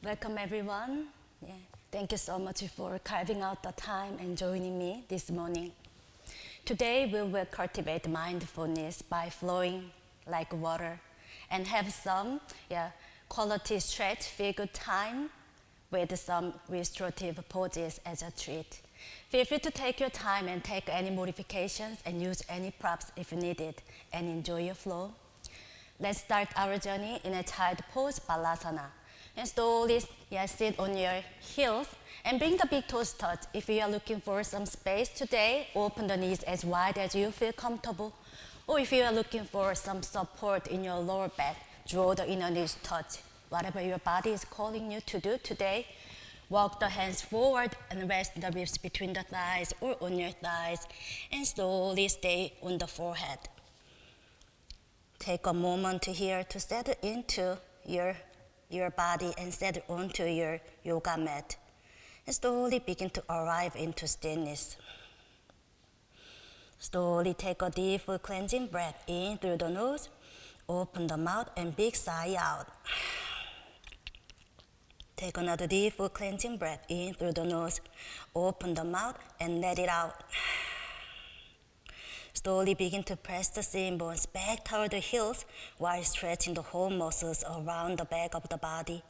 Welcome everyone. Thank you so much for carving out the time and joining me this morning. Today we will cultivate mindfulness by flowing like water and have some quality stretch, feel good time with some restorative poses as a treat. Feel free to take your time and take any modifications and use any props if needed and enjoy your flow. Let's start our journey in a child pose, Balasana. And slowly sit on your heels and bring the big toes touch. If you are looking for some space today, open the knees as wide as you feel comfortable. Or if you are looking for some support in your lower back, draw the inner knees touch. Whatever your body is calling you to do today, walk the hands forward and rest the ribs between the thighs or on your thighs, and slowly stay on the forehead. Take a moment here to settle into your body and settle onto your yoga mat. And slowly begin to arrive into stillness. Slowly take a deep cleansing breath in through the nose. Open the mouth and big sigh out. Take another deep cleansing breath in through the nose. Open the mouth and let it out. Slowly begin to press the shin bones back toward the heels while stretching the whole muscles around the back of the body.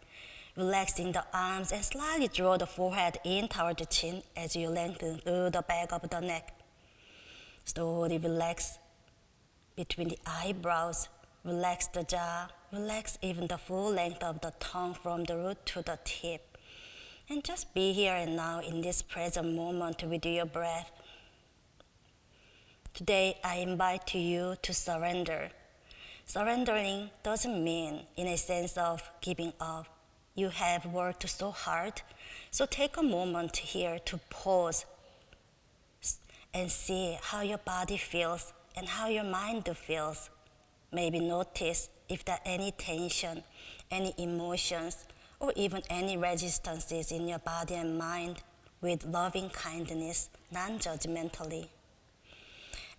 Relaxing the arms and slightly draw the forehead in toward the chin as you lengthen through the back of the neck. Slowly relax between the eyebrows. Relax the jaw. Relax even the full length of the tongue from the root to the tip. And just be here and now in this present moment with your breath. Today, I invite you to surrender. Surrendering doesn't mean in a sense of giving up. You have worked so hard, so take a moment here to pause and see how your body feels and how your mind feels. Maybe notice if there are any tension, any emotions, or even any resistances in your body and mind with loving kindness, non-judgmentally.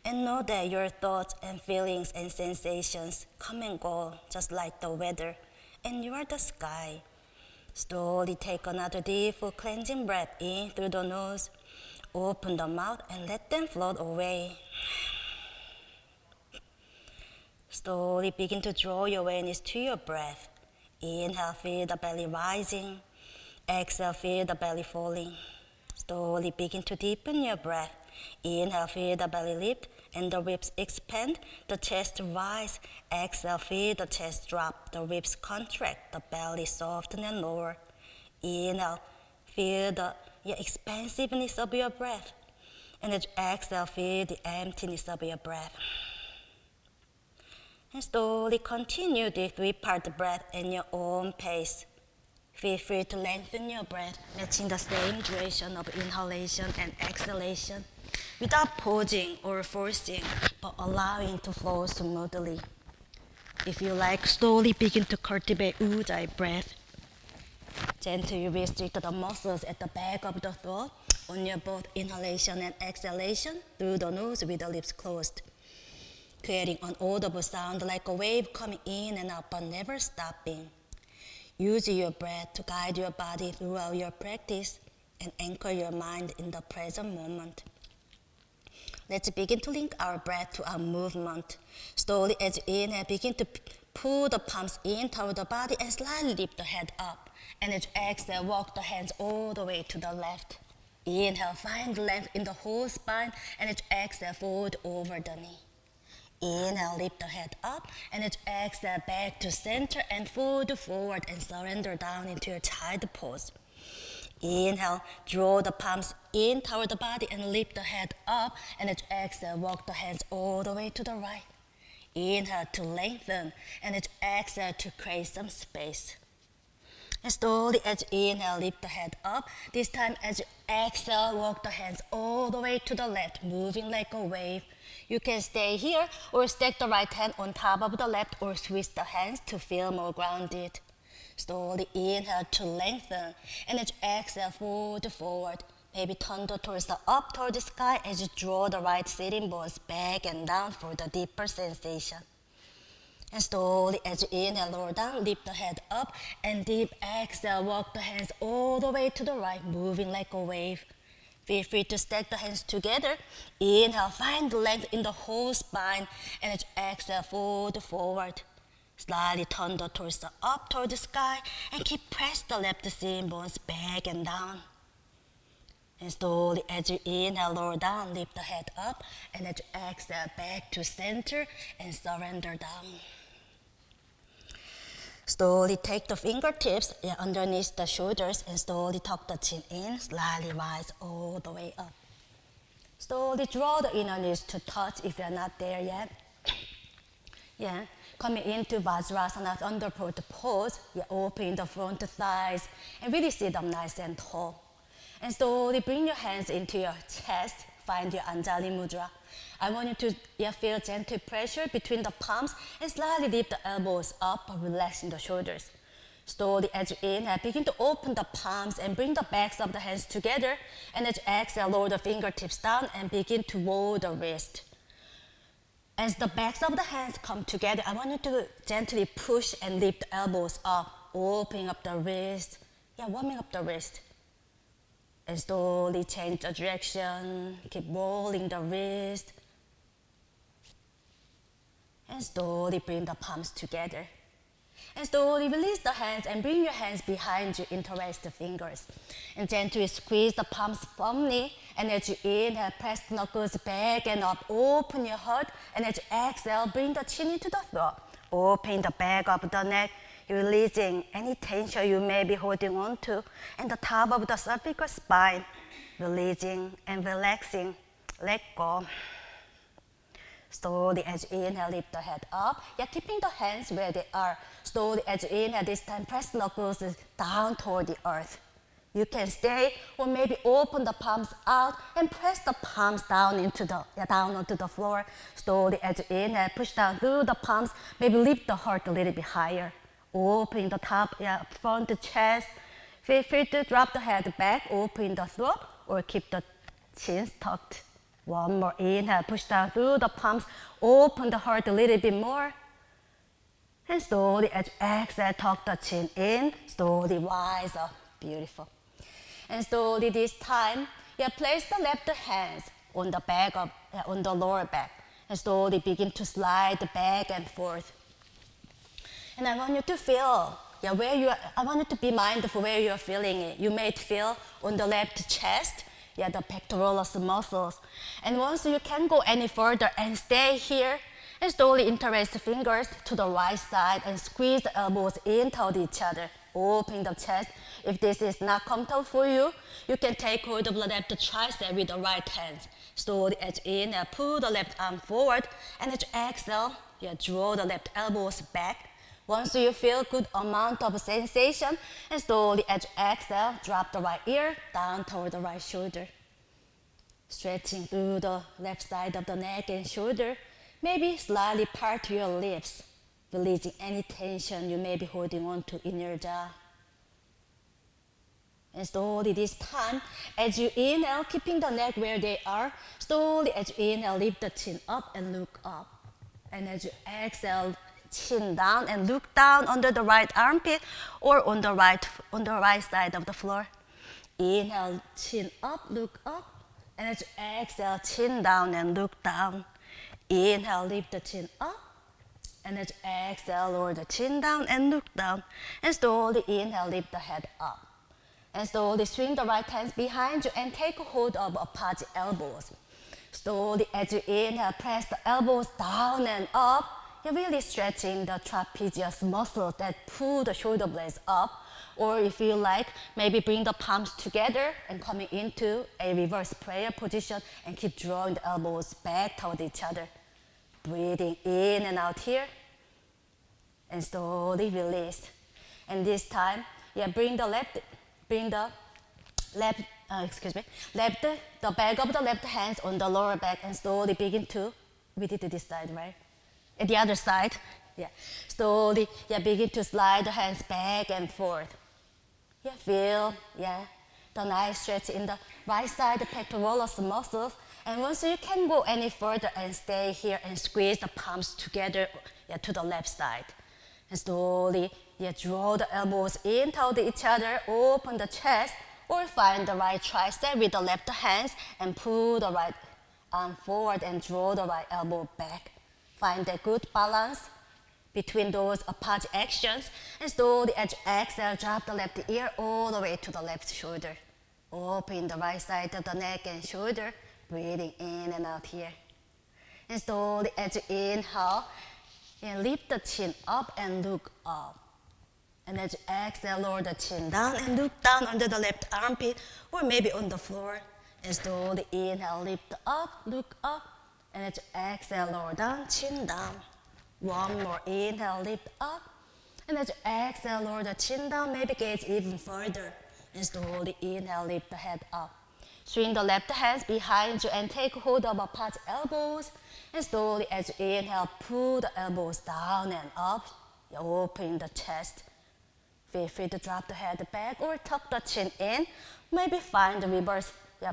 And know that your thoughts and feelings and sensations come and go just like the weather, and you are the sky. Slowly take another deep cleansing breath in through the nose. Open the mouth and let them float away. Slowly begin to draw your awareness to your breath. Inhale, feel the belly rising. Exhale, feel the belly falling. Slowly begin to deepen your breath. Inhale, feel the belly lift and the ribs expand, the chest rise. Exhale, feel the chest drop, the ribs contract, the belly soften and lower. Inhale, feel the expansiveness of your breath. And as you exhale, feel the emptiness of your breath. And slowly continue the three-part breath in your own pace. Feel free to lengthen your breath, matching the same duration of inhalation and exhalation, without pausing or forcing, but allowing to flow smoothly. If you like, slowly begin to cultivate ujjayi breath. Gently restrict the muscles at the back of the throat on your both inhalation and exhalation through the nose with the lips closed, creating an audible sound like a wave coming in and out but never stopping. Use your breath to guide your body throughout your practice and anchor your mind in the present moment. Let's begin to link our breath to our movement. Slowly as you inhale, begin to pull the palms in toward the body and slightly lift the head up. And as you exhale, walk the hands all the way to the left. Inhale, find length in the whole spine, and as you exhale, fold over the knee. Inhale, lift the head up, and as you exhale, back to center and fold forward and surrender down into your child pose. Inhale, draw the palms in toward the body and lift the head up, and as you exhale, walk the hands all the way to the right. Inhale to lengthen, and as you exhale to create some space. And slowly as you inhale, lift the head up. This time as you exhale, walk the hands all the way to the left, moving like a wave. You can stay here or stack the right hand on top of the left or switch the hands to feel more grounded. Slowly inhale to lengthen, and as you exhale, fold forward. Maybe turn the torso up toward the sky as you draw the right sitting bones back and down for the deeper sensation. And slowly as you inhale, lower down, lift the head up, and deep exhale, walk the hands all the way to the right, moving like a wave. Feel free to stack the hands together. Inhale, find the length in the whole spine, and as you exhale, fold forward. Slightly turn the torso up toward the sky, and keep press the left shin bones back and down. And slowly as you inhale, lower down, lift the head up, and as you exhale, back to center and surrender down. Slowly take the fingertips underneath the shoulders and slowly tuck the chin in, slightly rise all the way up. Slowly draw the inner knees to touch if you're not there yet. Coming into Vajrasana, thunderbolt pose, open the front thighs and really sit up nice and tall. And slowly bring your hands into your chest, find your Anjali Mudra. I want you to feel gentle pressure between the palms and slightly lift the elbows up, relaxing the shoulders. Slowly as you inhale, begin to open the palms and bring the backs of the hands together. And as you exhale, lower the fingertips down and begin to roll the wrist. As the backs of the hands come together, I want you to gently push and lift the elbows up, opening up the wrist, warming up the wrist. And slowly change the direction, keep rolling the wrist. And slowly bring the palms together. And slowly release the hands and bring your hands behind you, interlace the fingers. And gently squeeze the palms firmly. And as you inhale, press the knuckles back and up, open your heart. And as you exhale, bring the chin into the throat. Open the back of the neck, releasing any tension you may be holding on to. And the top of the cervical spine, releasing and relaxing. Let go. Slowly as you inhale, lift the head up. Keeping the hands where they are. Slowly as you inhale, this time press knuckles down toward the earth. You can stay or maybe open the palms out and press the palms down onto the floor. Slowly as you inhale, push down through the palms. Maybe lift the heart a little bit higher. Open the top, front chest. Feel free to drop the head back, open the throat, or keep the chin tucked. One more inhale, push down through the palms, open the heart a little bit more. And slowly as you exhale, tuck the chin in, slowly rise up, beautiful. And slowly this time, place the left hands on the back on the lower back. And slowly begin to slide back and forth. And I want you to feel, I want you to be mindful where you are feeling it. You may feel on the left chest, the pectoralis muscles. And once you can go any further and stay here, and slowly interlace the fingers to the right side and squeeze the elbows in toward each other. Open the chest. If this is not comfortable for you, you can take hold of the left tricep with the right hand. Slowly as you inhale, pull the left arm forward, and as you exhale, draw the left elbows back. Once you feel good amount of sensation, and slowly as you exhale, drop the right ear down toward the right shoulder. Stretching through the left side of the neck and shoulder. Maybe slightly part your lips, releasing any tension you may be holding on to in your jaw. And slowly this time, as you inhale, keeping the neck where they are, slowly as you inhale, lift the chin up and look up. And as you exhale, chin down and look down under the right armpit or on the right side of the floor. Inhale, chin up, look up. And as you exhale, chin down and look down. Inhale, lift the chin up. And as you exhale, lower the chin down and look down. And slowly inhale, lift the head up. And slowly swing the right hands behind you and take hold of opposite elbows. Slowly as you inhale, press the elbows down and up. You're really stretching the trapezius muscles that pull the shoulder blades up. Or if you like, maybe bring the palms together and coming into a reverse prayer position and keep drawing the elbows back toward each other. Breathing in and out here. And slowly release. And this time, bring the back of the left hands on the lower back and slowly begin to, we did this side, right? At the other side, slowly, begin to slide the hands back and forth. Feel, the nice stretch in the right side, the pectoralis muscles, And once you can go any further and stay here and squeeze the palms together to the left side. And slowly draw the elbows in toward each other, open the chest, or find the right tricep with the left hands and pull the right arm forward and draw the right elbow back. Find a good balance between those apart actions, and slowly as you exhale, drop the left ear all the way to the left shoulder. Open the right side of the neck and shoulder, breathing in and out here. And slowly as you inhale, lift the chin up and look up. And as you exhale, lower the chin down and look down under the left armpit or maybe on the floor. And slowly inhale, lift up, look up. And as you exhale, lower down, chin down. One more inhale, lift up. And as you exhale, lower the chin down, maybe gaze even further. And slowly inhale, lift the head up. Swing the left hands behind you and take hold of apart elbows. And slowly as you inhale, pull the elbows down and up. You open the chest. Feel free to drop the head back or tuck the chin in. Maybe find the reverse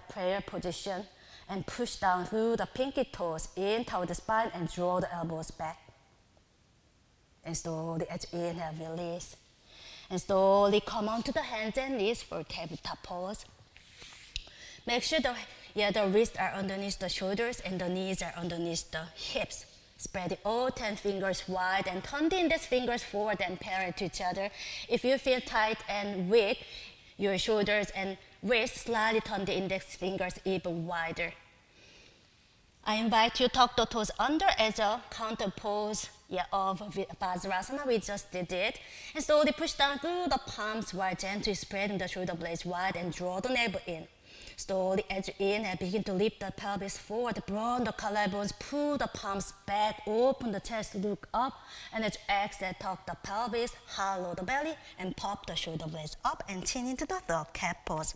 prayer position and push down through the pinky toes in toward the spine and draw the elbows back. And slowly as you inhale, release. And slowly come onto the hands and knees for tabletop pose. Make sure the wrists are underneath the shoulders and the knees are underneath the hips. Spread all 10 fingers wide and turn the index fingers forward and parallel to each other. If you feel tight and weak, your shoulders and wrists, slightly turn the index fingers even wider. I invite you to tuck the toes under as a counter pose of Vajrasana. We just did it. And slowly push down through the palms while gently spreading the shoulder blades wide and draw the navel in. Slowly as you inhale, begin to lift the pelvis forward, broaden the collarbones, pull the palms back, open the chest, look up, and as you exhale, tuck the pelvis, hollow the belly, and pop the shoulder blades up and chin into the third cat pose.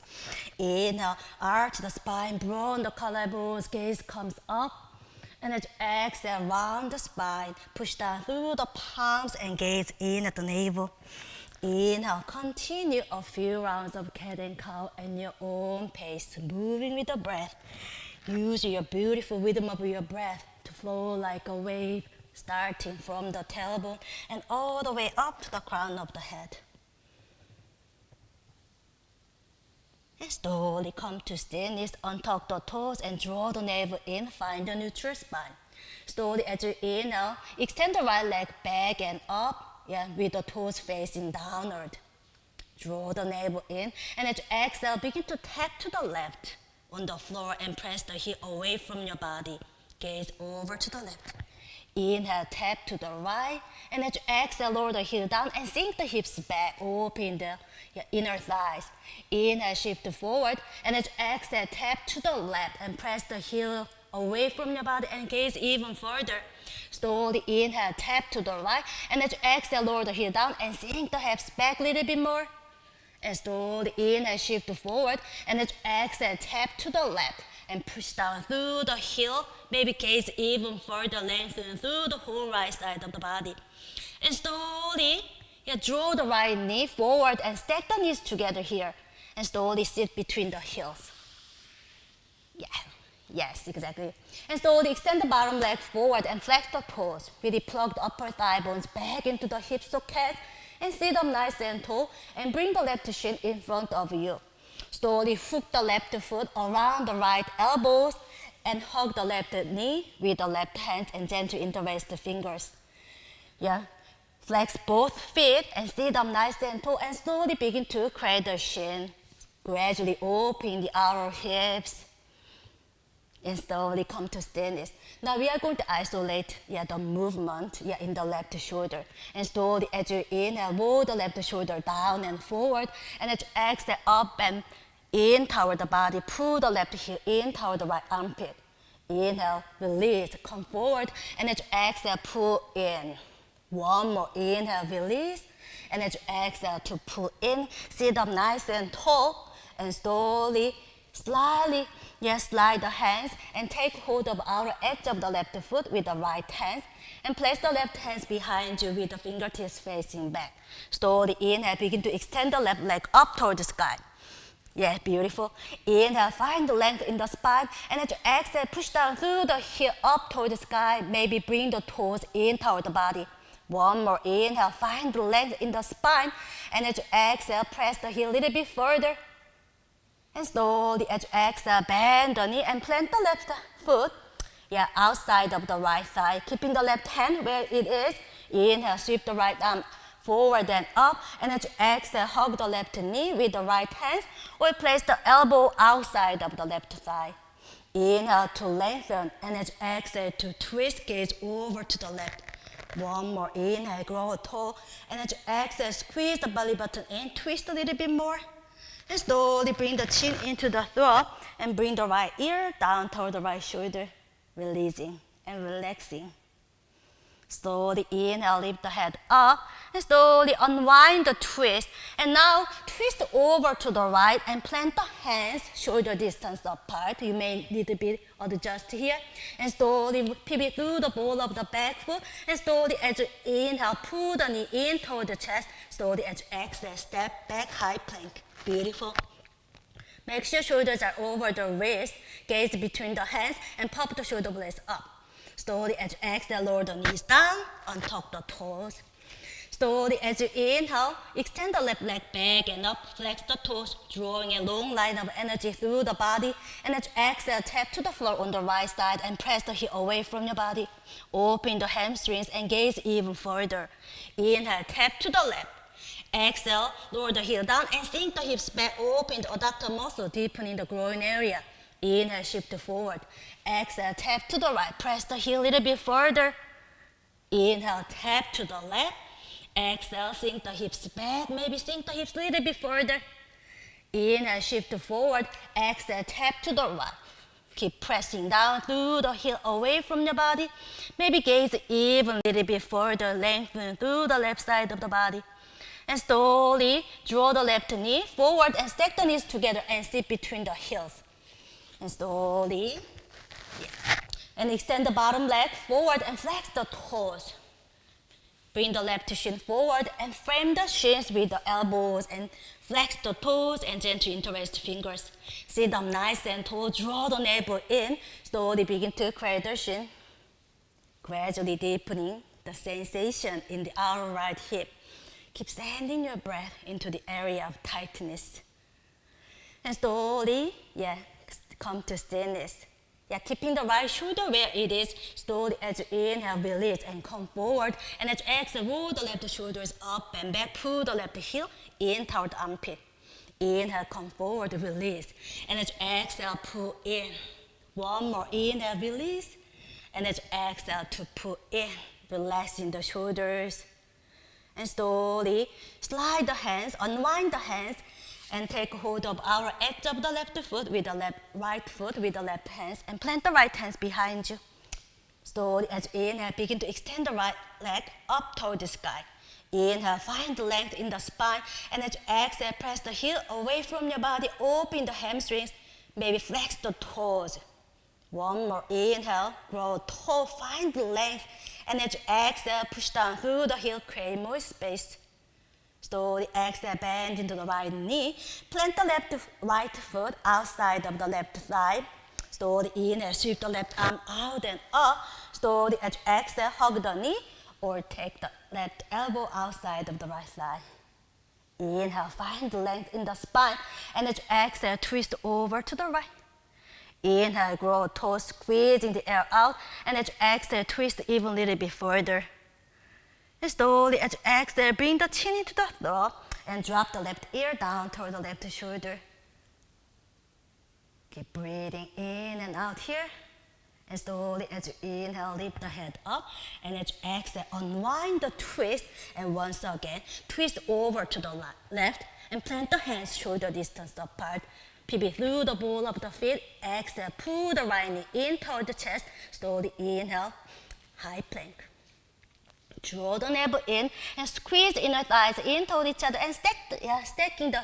Inhale, arch the spine, broaden the collarbones, gaze comes up, and as you exhale, round the spine, push down through the palms and gaze in at the navel. Inhale, continue a few rounds of cat and cow at your own pace, moving with the breath. Use your beautiful rhythm of your breath to flow like a wave, starting from the tailbone and all the way up to the crown of the head. And slowly come to stillness, untuck the toes and draw the navel in, find a neutral spine. Slowly as you inhale, extend the right leg back and up, with the toes facing downward. Draw the navel in, and as you exhale, begin to tap to the left on the floor and press the heel away from your body. Gaze over to the left. Inhale, tap to the right, and as you exhale, lower the heel down and sink the hips back, open the inner thighs. Inhale, shift forward, and as you exhale, tap to the left and press the heel away from your body and gaze even further. Slowly inhale, tap to the right, and as you exhale, lower the heel down and sink the hips back a little bit more. And slowly inhale, shift forward, and as you exhale, tap to the left and push down through the heel, maybe gaze even further, lengthen through the whole right side of the body. And slowly, draw the right knee forward and stack the knees together here, and slowly sit between the heels. Yes, exactly. And slowly extend the bottom leg forward and flex the toes. Really plug the upper thigh bones back into the hip socket and sit up nice and tall and bring the left shin in front of you. Slowly hook the left foot around the right elbows and hug the left knee with the left hand and gently interlace the fingers. Flex both feet and sit up nice and tall and slowly begin to cradle the shin. Gradually open the outer hips. And slowly come to stillness. Now we are going to isolate the movement in the left shoulder. And slowly as you inhale, roll the left shoulder down and forward. And as you exhale, up and in toward the body, pull the left heel in toward the right armpit. Inhale, release, come forward. And as you exhale, pull in. One more inhale, release. And as you exhale to pull in, sit up nice and tall. And slowly, slightly, slide the hands and take hold of outer edge of the left foot with the right hand and place the left hands behind you with the fingertips facing back. Slowly inhale, begin to extend the left leg up toward the sky. Yeah, beautiful. Inhale, find the length in the spine. And as you exhale, push down through the heel up toward the sky. Maybe bring the toes in toward the body. One more inhale, find the length in the spine. And as you exhale, press the heel a little bit further. And slowly, as you exhale, bend the knee and plant the left foot. Yeah, outside of the right thigh, keeping the left hand where it is. Inhale, sweep the right arm forward and up, and as you exhale, hug the left knee with the right hand, or place the elbow outside of the left thigh. Inhale to lengthen, and as you exhale to twist, gaze over to the left. One more inhale, grow tall, and as you exhale, squeeze the belly button in, twist a little bit more, and slowly bring the chin into the throat, and bring the right ear down toward the right shoulder, releasing and relaxing. Slowly inhale, lift the head up, and slowly unwind the twist. And now twist over to the right and plant the hands shoulder distance apart. You may need a bit adjust here. And slowly pivot through the ball of the back foot. And slowly as you inhale, pull the knee in toward the chest. Slowly as you exhale, step back, high plank. Beautiful. Make sure shoulders are over the wrist. Gaze between the hands and pop the shoulder blades up. Slowly as you exhale, lower the knees down, untuck the toes. Slowly as you inhale, extend the left leg back and up, flex the toes, drawing a long line of energy through the body. And as you exhale, tap to the floor on the right side and press the heel away from your body. Open the hamstrings and gaze even further. Inhale, tap to the left. Exhale, lower the heel down and sink the hips back, open the adductor muscle, deepening the groin area. Inhale, shift forward. Exhale, tap to the right. Press the heel a little bit further. Inhale, tap to the left. Exhale, sink the hips back. Maybe sink the hips a little bit further. Inhale, shift forward. Exhale, tap to the right. Keep pressing down through the heel away from your body. Maybe gaze even a little bit further. Lengthen through the left side of the body. And slowly draw the left knee forward and stack the knees together and sit between the heels. And slowly, and extend the bottom leg forward and flex the toes. Bring the left shin forward and frame the shins with the elbows and flex the toes and gently interlace the fingers. Sit up nice and tall, draw the navel in. Slowly begin to cradle the shin. Gradually deepening the sensation in the outer right hip. Keep sending your breath into the area of tightness. And slowly, come to stillness. Keeping the right shoulder where it is. Slowly as you inhale, release and come forward. And as you exhale, roll the left shoulders up and back. Pull the left heel in toward the armpit. Inhale, come forward, release. And as you exhale, pull in. One more inhale, release. And as you exhale to pull in, relaxing the shoulders. And slowly slide the hands, unwind the hands, and take hold of our edge of the left foot with the right foot with the left hands, and plant the right hands behind you. Slowly as you inhale, begin to extend the right leg up toward the sky. Inhale, find the length in the spine, and as you exhale, press the heel away from your body, open the hamstrings, maybe flex the toes. One more inhale, grow tall, find the length, and as you exhale, push down through the heel, create more space. Slowly exhale, bend into the right knee, plant the right foot outside of the left thigh. Slowly inhale, sweep the left arm out and up. Slowly as you exhale, hug the knee or take the left elbow outside of the right thigh. Inhale, find the length in the spine, and as you exhale, twist over to the right. Inhale, grow tall, squeezing the air out, and as you exhale, twist even a little bit further. And slowly, as you exhale, bring the chin into the throat, and drop the left ear down toward the left shoulder. Keep breathing in and out here. And slowly, as you inhale, lift the head up, and as you exhale, unwind the twist, and once again, twist over to the left, and plant the hands shoulder distance apart. Pivot through the ball of the feet. Exhale, pull the right knee in toward the chest. Slowly inhale, high plank. Draw the navel in and squeeze inner thighs in toward each other and stacking the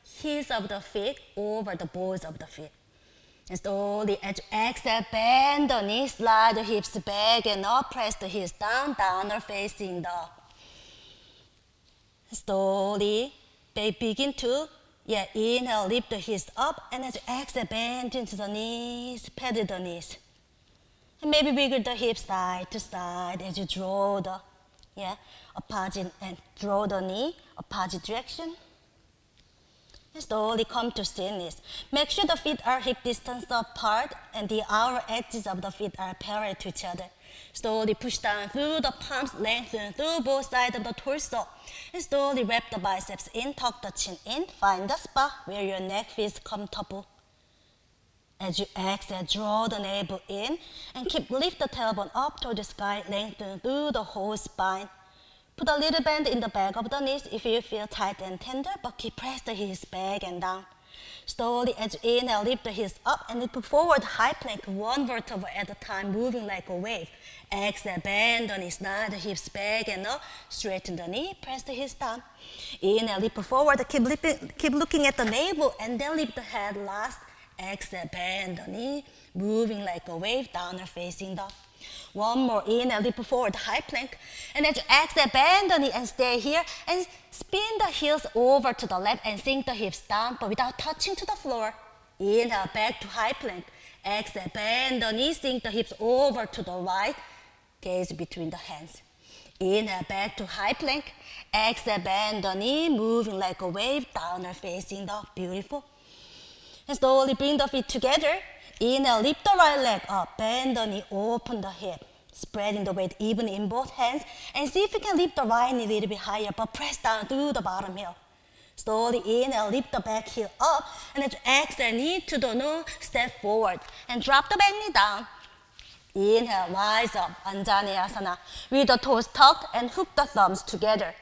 heels of the feet over the balls of the feet. And slowly as you exhale, bend the knees, slide the hips back and up, press the heels down, downward facing dog. Slowly, they begin to Yeah, inhale, lift the hips up, and as you exhale, bend into the knees, pedal the knees. And maybe wiggle the hips side to side as you draw the, opposite, and draw the knee, opposite direction. And slowly come to stillness. Make sure the feet are hip distance apart and the outer edges of the feet are parallel to each other. Slowly push down through the palms, lengthen through both sides of the torso. And slowly wrap the biceps in, tuck the chin in. Find the spot where your neck feels comfortable. As you exhale, draw the navel in and lift the tailbone up toward the sky, lengthen through the whole spine. Put a little bend in the back of the knees if you feel tight and tender, but press the hips back and down. Slowly, as you inhale, lift the hips up and lift forward, high plank, one vertebra at a time, moving like a wave. Exhale, bend the knees, slide the hips back and up, straighten the knee, press the hips down. Inhale, lift forward, keep looking at the navel, and then lift the head last. Exhale, bend the knee, moving like a wave, downward facing dog. One more, inhale, lift forward, high plank. And as you exhale, bend the knee and stay here. And spin the heels over to the left and sink the hips down, but without touching to the floor. Inhale, back to high plank. Exhale, bend the knee, sink the hips over to the right. Gaze between the hands. Inhale, back to high plank. Exhale, bend the knee, moving like a wave, downward facing dog. Beautiful. And slowly bring the feet together. Inhale, lift the right leg up, bend the knee, open the hip, spreading the weight evenly in both hands, and see if you can lift the right knee a little bit higher, but press down through the bottom heel. Slowly inhale, lift the back heel up, and as you exhale, knee to the nose, step forward, and drop the back knee down. Inhale, rise up, Anjaneyasana, with the toes tucked and hook the thumbs together.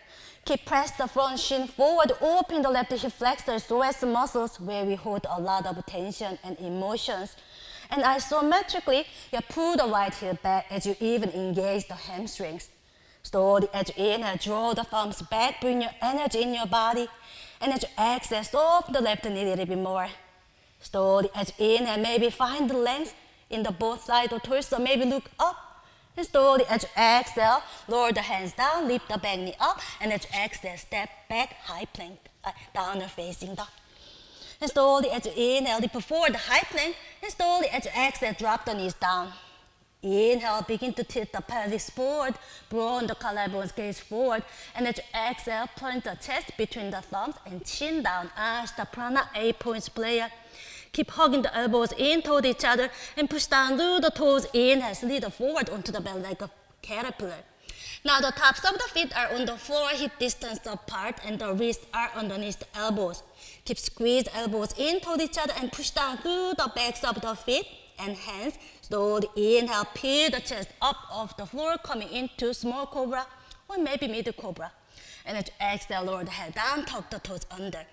Press the front shin forward, open the left hip flexor, psoas muscles where we hold a lot of tension and emotions. And isometrically, you pull the right heel back as you even engage the hamstrings. Slowly, as you inhale, draw the thumbs back, bring your energy in your body. And as you exhale, soften the left knee a little bit more. Slowly, as you inhale, maybe find the length in the both sides of the torso, maybe look up. And slowly, as you exhale, lower the hands down, lift the back knee up, and as you exhale, step back, high plank, downward facing dog. And slowly, as you inhale, lift forward, high plank, and slowly, as you exhale, drop the knees down. Inhale, begin to tilt the pelvis forward, broaden the collarbones, gaze forward, and as you exhale, point the chest between the thumbs and chin down, Ashta Prana, 8 points prayer. Keep hugging the elbows in toward each other and push down through the toes in and slither forward onto the belly like a caterpillar. Now the tops of the feet are on the floor, hip distance apart, and the wrists are underneath the elbows. Keep squeeze elbows in toward each other and push down through the backs of the feet and hands. Slowly inhale, peel the chest up off the floor, coming into small cobra or maybe middle cobra. And as you exhale, lower the head down, tuck the toes under.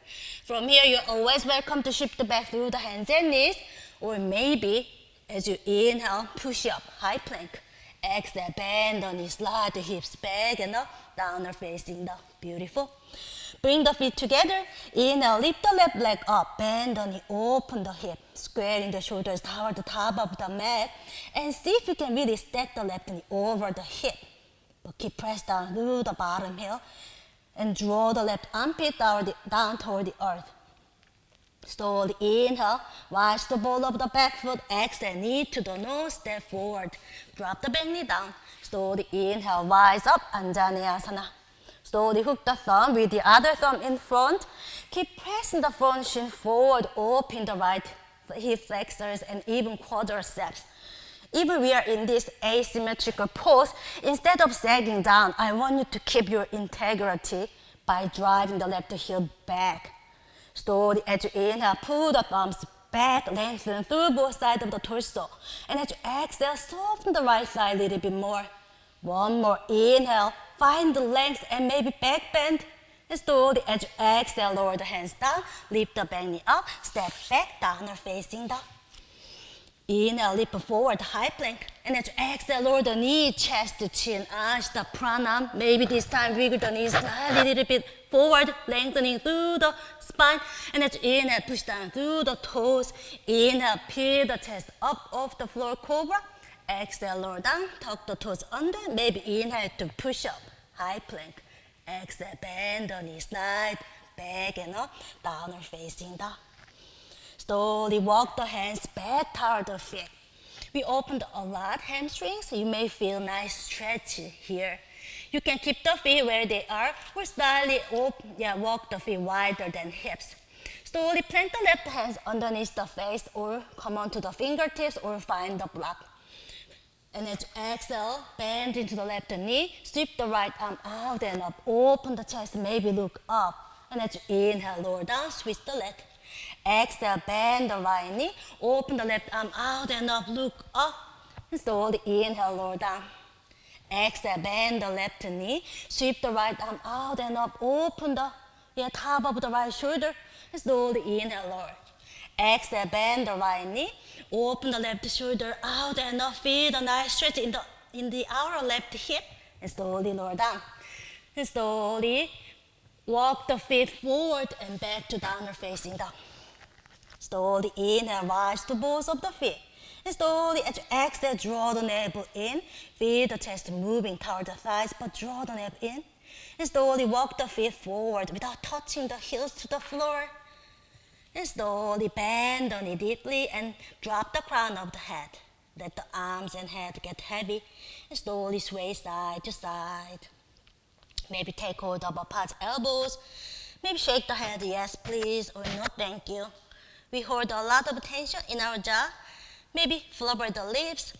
From here, you're always welcome to shift back through the hands and knees, or maybe as you inhale, push up, high plank. Exhale, bend the knees, slide the hips back and up, downward facing dog. Beautiful. Bring the feet together. Inhale, lift the left leg up, bend the knee, open the hip, squaring the shoulders toward the top of the mat, and see if you can really stack the left knee over the hip. But keep pressed down through the bottom heel. And draw the left armpit down toward the earth. Slowly inhale, watch the ball of the back foot, exhale, knee to the nose, step forward. Drop the back knee down. Slowly inhale, rise up, Anjaneyasana. Slowly hook the thumb with the other thumb in front. Keep pressing the front shin forward, open the right hip flexors and even quadriceps. Even we are in this asymmetrical pose, instead of sagging down, I want you to keep your integrity by driving the left heel back. Slowly, as you inhale, pull the thumbs back, lengthen through both sides of the torso. And as you exhale, soften the right side a little bit more. One more, inhale, find the length and maybe back bend. And slowly, as you exhale, lower the hands down, lift the back knee up, step back, downward facing dog. Inhale, lift forward, high plank. And as you exhale, lower the knee, chest to chin, Ashta Pranam. Maybe this time wiggle the knees slightly a little bit forward, lengthening through the spine. And as you inhale, push down through the toes. Inhale, peel the chest up off the floor, cobra. Exhale, lower down, tuck the toes under. Maybe inhale to push up, high plank. Exhale, bend the knee, slide back and up, downward facing dog. Slowly walk the hands back toward the feet. We opened a lot hamstrings, so you may feel nice stretch here. You can keep the feet where they are or slightly walk the feet wider than hips. Slowly plant the left hands underneath the face or come onto the fingertips or find the block. And as you exhale, bend into the left knee, sweep the right arm out and up, open the chest, maybe look up. And as you inhale, lower down, switch the leg. Exhale, bend the right knee, open the left arm out and up, look up. And slowly inhale, lower down. Exhale, bend the left knee, sweep the right arm out and up, open the top of the right shoulder. And slowly inhale, lower. Exhale, bend the right knee, open the left shoulder out and up, feel a nice stretch in the outer left hip, and slowly lower down. And slowly walk the feet forward and back to downward facing dog. Slowly inhale, rise to both of the feet. And slowly as you exhale, draw the navel in, feel the chest moving toward the thighs, but draw the navel in. And slowly walk the feet forward without touching the heels to the floor. And slowly bend the knee deeply and drop the crown of the head. Let the arms and head get heavy and slowly sway side to side. Maybe take hold of apart elbows. Maybe shake the head, yes please, or no thank you. We hold a lot of tension in our jaw. Maybe flubber the lips.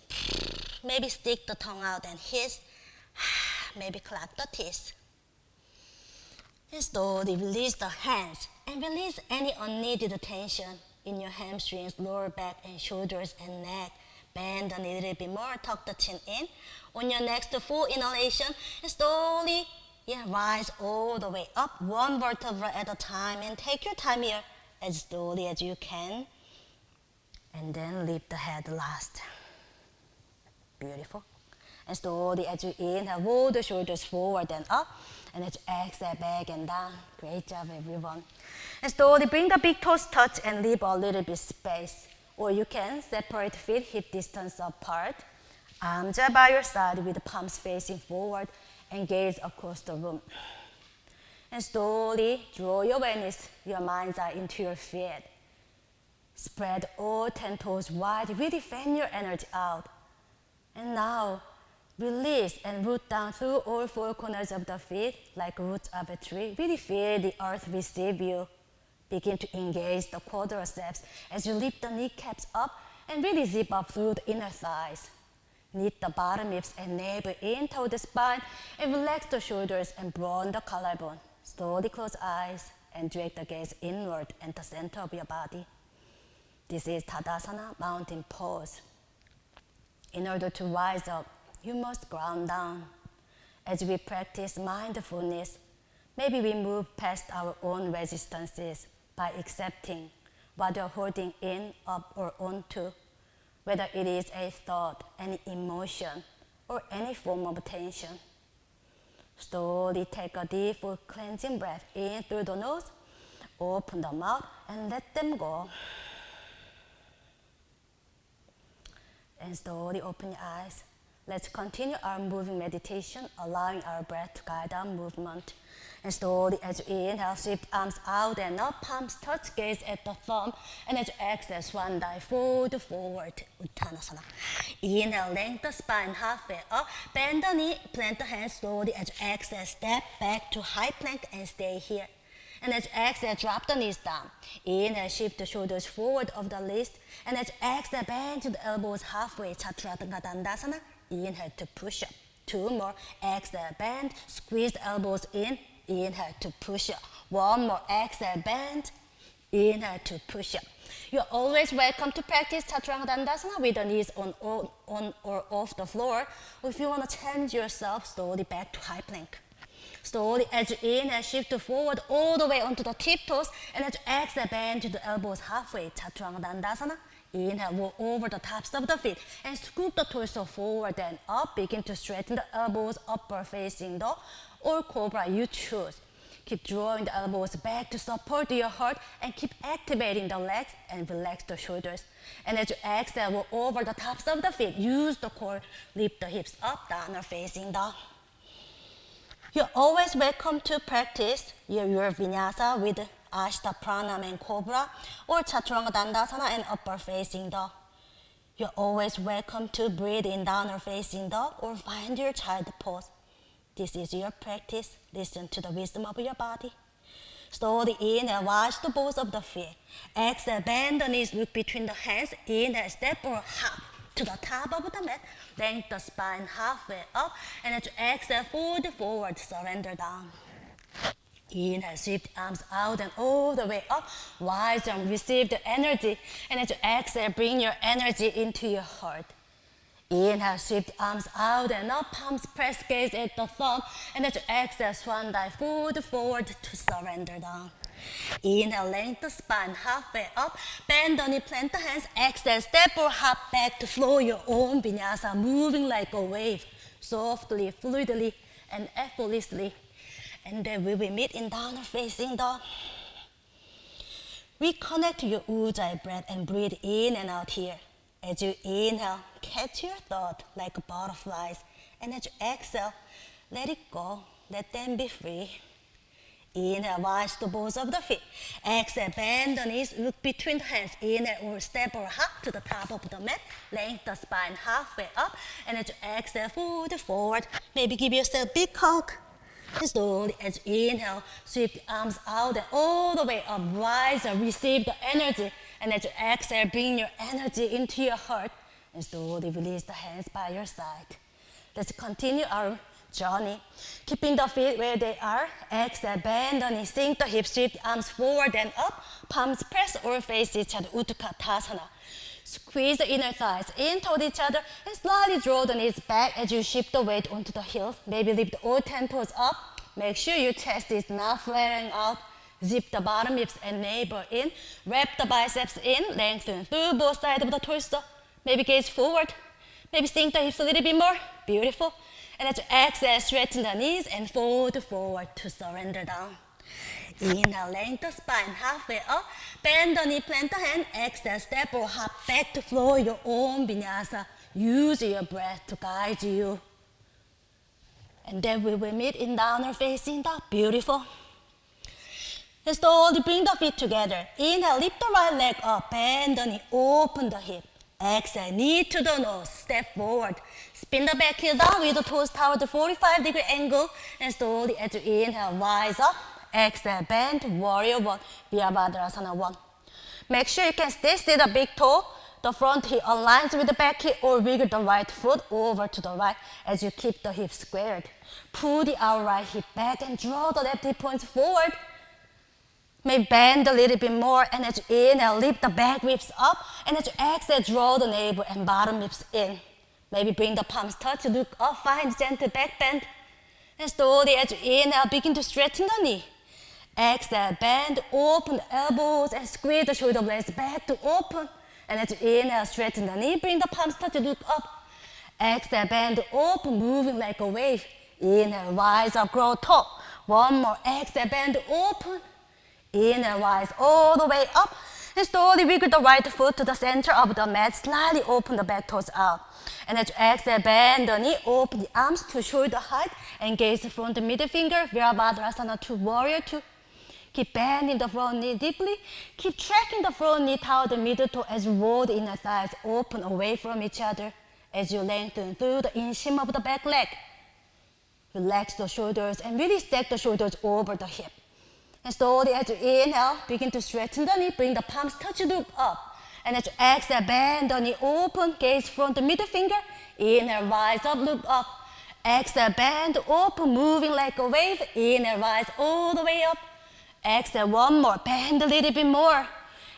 Maybe stick the tongue out and hiss. Maybe clap the teeth. And slowly release the hands and release any unneeded tension in your hamstrings, lower back and shoulders and neck. Bend the knee a little bit more, tuck the chin in. On your next full inhalation, and slowly rise all the way up, one vertebra at a time, and take your time here as slowly as you can. And then lift the head last. Beautiful. And slowly as you inhale, roll the shoulders forward and up. And as you exhale, back and down. Great job, everyone. And slowly bring the big toes touch and leave a little bit space. Or you can separate feet hip distance apart. Arms are by your side with the palms facing forward and gaze across the room. And slowly draw your awareness, your mind's eye into your feet. Spread all 10 toes wide, really fan your energy out. And now, release and root down through all four corners of the feet like roots of a tree. Really feel the earth receive you. Begin to engage the quadriceps as you lift the kneecaps up and really zip up through the inner thighs. Knit the bottom ribs and navel in toward the spine and relax the shoulders and broaden the collarbone. Slowly close eyes and drag the gaze inward and the center of your body. This is Tadasana, mountain pose. In order to rise up, you must ground down. As we practice mindfulness, maybe we move past our own resistances by accepting what you're holding in, up, or onto, whether it is a thought, any emotion, or any form of tension. Slowly take a deep, full cleansing breath in through the nose, open the mouth, and let them go. And slowly open your eyes. Let's continue our moving meditation, allowing our breath to guide our movement. And slowly as you inhale, sweep arms out and up, palms touch, gaze at the thumb. And as you exhale, swan dive, fold forward, Uttanasana. Inhale, lengthen the spine halfway up, bend the knee, plant the hands slowly. As you exhale, step back to high plank and stay here. And as you exhale, drop the knees down. Inhale, shift the shoulders forward of the wrist. And as you exhale, bend to the elbows halfway, Chaturanga Dandasana. Inhale to push up. 2 more. Exhale, bend, squeeze the elbows in. Inhale to push up. 1 more. Exhale, bend. Inhale to push up. You're always welcome to practice Chaturanga Dandasana with the knees on or off the floor. Or if you want to challenge yourself, slowly back to high plank. Slowly as you inhale, shift forward all the way onto the tiptoes. And as you exhale, bend to the elbows halfway, Chaturanga Dandasana. Inhale, roll over the tops of the feet and scoop the torso forward and up. Begin to straighten the elbows, upper facing dog or cobra, you choose. Keep drawing the elbows back to support your heart and keep activating the legs and relax the shoulders. And as you exhale, roll over the tops of the feet. Use the core, lift the hips up, downward facing dog. You're always welcome to practice your vinyasa with Ashta Pranam and Cobra, or Chaturanga Dandasana and upper facing dog. You're always welcome to breathe in downward facing dog or find your child pose. This is your practice. Listen to the wisdom of your body. Slowly inhale, watch the balls of the feet. Exhale, bend the knees, look between the hands. Inhale, step or hop to the top of the mat. Lengthen the spine halfway up. And as you exhale, fold forward, surrender down. Inhale, sweep the arms out and all the way up. Wise arm, receive the energy. And as you exhale, bring your energy into your heart. Inhale, sweep the arms out and up. Palms press, gaze at the thumb. And as you exhale, swan dive, fold forward to surrender down. Inhale, lengthen the spine halfway up. Bend the knee, plant the hands. Exhale, step or hop back to flow your own vinyasa, moving like a wave, softly, fluidly, and effortlessly. And then we will meet in downward facing dog. Reconnect to your ujjayi breath and breathe in and out here. As you inhale, catch your thought like butterflies. And as you exhale, let it go. Let them be free. Inhale, watch the balls of the feet. Exhale, bend the knees, look between the hands. Inhale, or step or hop to the top of the mat. Lengthen the spine halfway up. And as you exhale, fold forward. Maybe give yourself a big hug. And slowly, as you inhale, sweep the arms out and all the way up. Rise and receive the energy. And as you exhale, bring your energy into your heart. And slowly release the hands by your side. Let's continue our journey. Keeping the feet where they are. Exhale, bend the knees, sink the hips, sweep the arms forward and up. Palms press or face each other, Utkatasana. Squeeze the inner thighs in toward each other and slightly draw the knees back as you shift the weight onto the heels. Maybe lift all 10 toes up. Make sure your chest is not flaring out. Zip the bottom hips and navel in. Wrap the biceps in. Lengthen through both sides of the torso. Maybe gaze forward. Maybe sink the hips a little bit more. Beautiful. And as you exhale, straighten the knees and fold forward to surrender down. Inhale, lengthen the spine halfway up. Bend the knee, plant the hand. Exhale, step or hop back to flow your own vinyasa. Use your breath to guide you. And then we will meet in downward facing dog. Beautiful. And slowly bring the feet together. Inhale, lift the right leg up. Bend the knee, open the hip. Exhale, knee to the nose. Step forward. Spin the back heel down with the toes toward the 45-degree angle. And slowly as you inhale, rise up. Exhale, bend, warrior one, Virabhadrasana 1. Make sure you can stay still the big toe. The front heel aligns with the back heel or wiggle the right foot over to the right as you keep the hips squared. Pull the outright hip back and draw the left hip points forward. May bend a little bit more and as you inhale, lift the back ribs up and as you exhale, draw the navel and bottom ribs in. Maybe bring the palms touch, look up, find gentle back bend. And slowly as you inhale, begin to straighten the knee. Exhale, bend, open the elbows and squeeze the shoulder blades back to open. And as you inhale, straighten the knee, bring the palms touch, look up. Exhale, bend, open, moving like a wave. Inhale, rise up, grow tall. One more, exhale, bend, open. Inhale, rise all the way up. And slowly wiggle the right foot to the center of the mat, slightly open the back toes out. And as you exhale, bend the knee, open the arms to shoulder height, and gaze from the middle finger, Virabhadrasana 2, warrior 2. Keep bending the front knee deeply. Keep tracking the front knee toward the middle toe as you roll the inner thighs open away from each other as you lengthen through the inseam of the back leg. Relax the shoulders and really stack the shoulders over the hip. And slowly as you inhale, begin to straighten the knee, bring the palms touch, look up. And as you exhale, bend the knee, open, gaze from the middle finger. Inhale, rise up, look up. Exhale, bend, open, moving like a wave. Inhale, rise all the way up. Exhale, one more, bend a little bit more.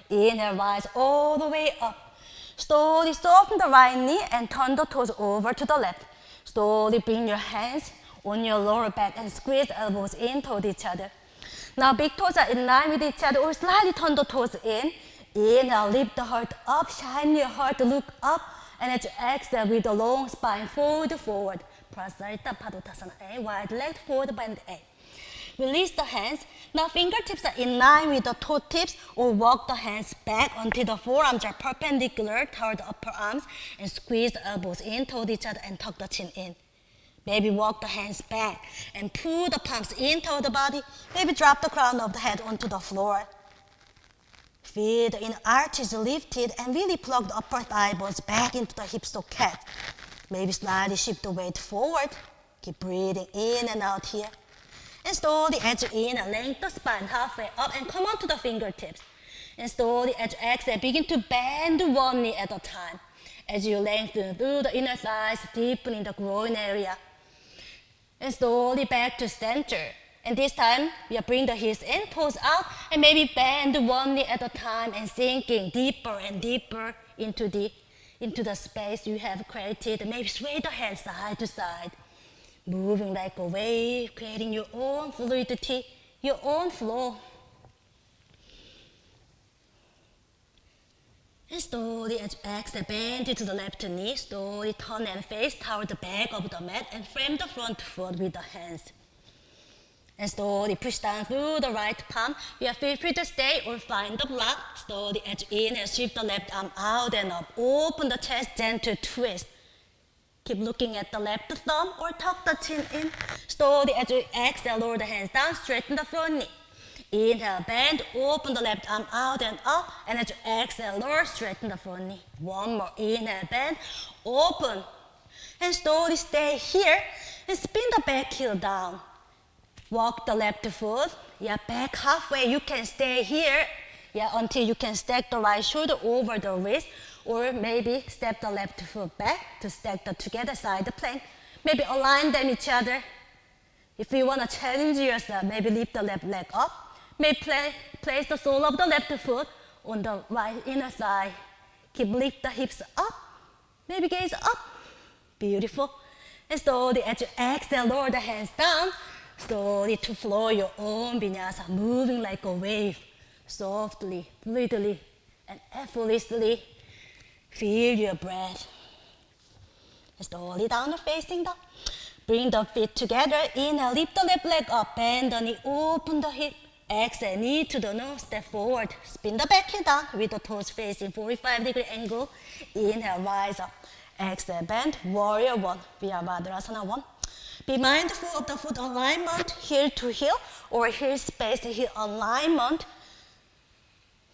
Inhale, rise all the way up. Slowly soften the right knee and turn the toes over to the left. Slowly bring your hands on your lower back and squeeze elbows in toward each other. Now big toes are in line with each other or slightly turn the toes in. Inhale, lift the heart up, shine your heart, look up. And as you exhale with the long spine, fold forward. Prasarita Padottasana A, wide leg forward bend A. Release the hands. Now fingertips are in line with the toe tips or walk the hands back until the forearms are perpendicular toward the upper arms and squeeze the elbows in toward each other and tuck the chin in. Maybe walk the hands back and pull the palms into the body. Maybe drop the crown of the head onto the floor. Feel the inner arches lifted and really plug the upper thigh bones back into the hip socket. Maybe slightly shift the weight forward. Keep breathing in and out here. And slowly as you inhale, lengthen the spine halfway up and come onto the fingertips. And slowly as you exhale, begin to bend one knee at a time. As you lengthen through the inner thighs, deepening the groin area. And slowly back to center. And this time, we bring the hips in, pulse out, and maybe bend one knee at a time and sinking deeper and deeper into the space you have created. Maybe sway the hands side to side, moving like a wave, creating your own fluidity, your own flow. And slowly as you exhale, bend into the left knee, slowly turn and face toward the back of the mat and frame the front foot with the hands. And slowly push down through the right palm. You are feel free to stay or find the block. Slowly as you inhale, shift the left arm out and up. Open the chest, gentle twist. Keep looking at the left thumb or tuck the chin in. Slowly as you exhale, lower the hands down, straighten the front knee. Inhale, bend, open the left arm out and up. And as you exhale, lower, straighten the front knee. One more, inhale, bend, open. And slowly stay here and spin the back heel down. Walk the left foot, back halfway. You can stay here, until you can stack the right shoulder over the wrist, or maybe step the left foot back to stack the together side plank. Maybe align them each other. If you want to challenge yourself, maybe lift the left leg up. Maybe place the sole of the left foot on the right inner thigh. Keep lift the hips up. Maybe gaze up. Beautiful. And slowly as you exhale, lower the hands down. Slowly to flow your own vinyasa, moving like a wave, softly, fluidly, and effortlessly. Feel your breath. Slowly down facing down. Bring the feet together. Inhale, lift the left leg up, bend the knee, open the hip. Exhale, knee to the nose, step forward. Spin the back heel down with the toes facing 45-degree angle. Inhale, rise up. Exhale, bend, warrior one, Virabhadrasana one. Be mindful of the foot alignment, heel to heel, or heel space to heel alignment.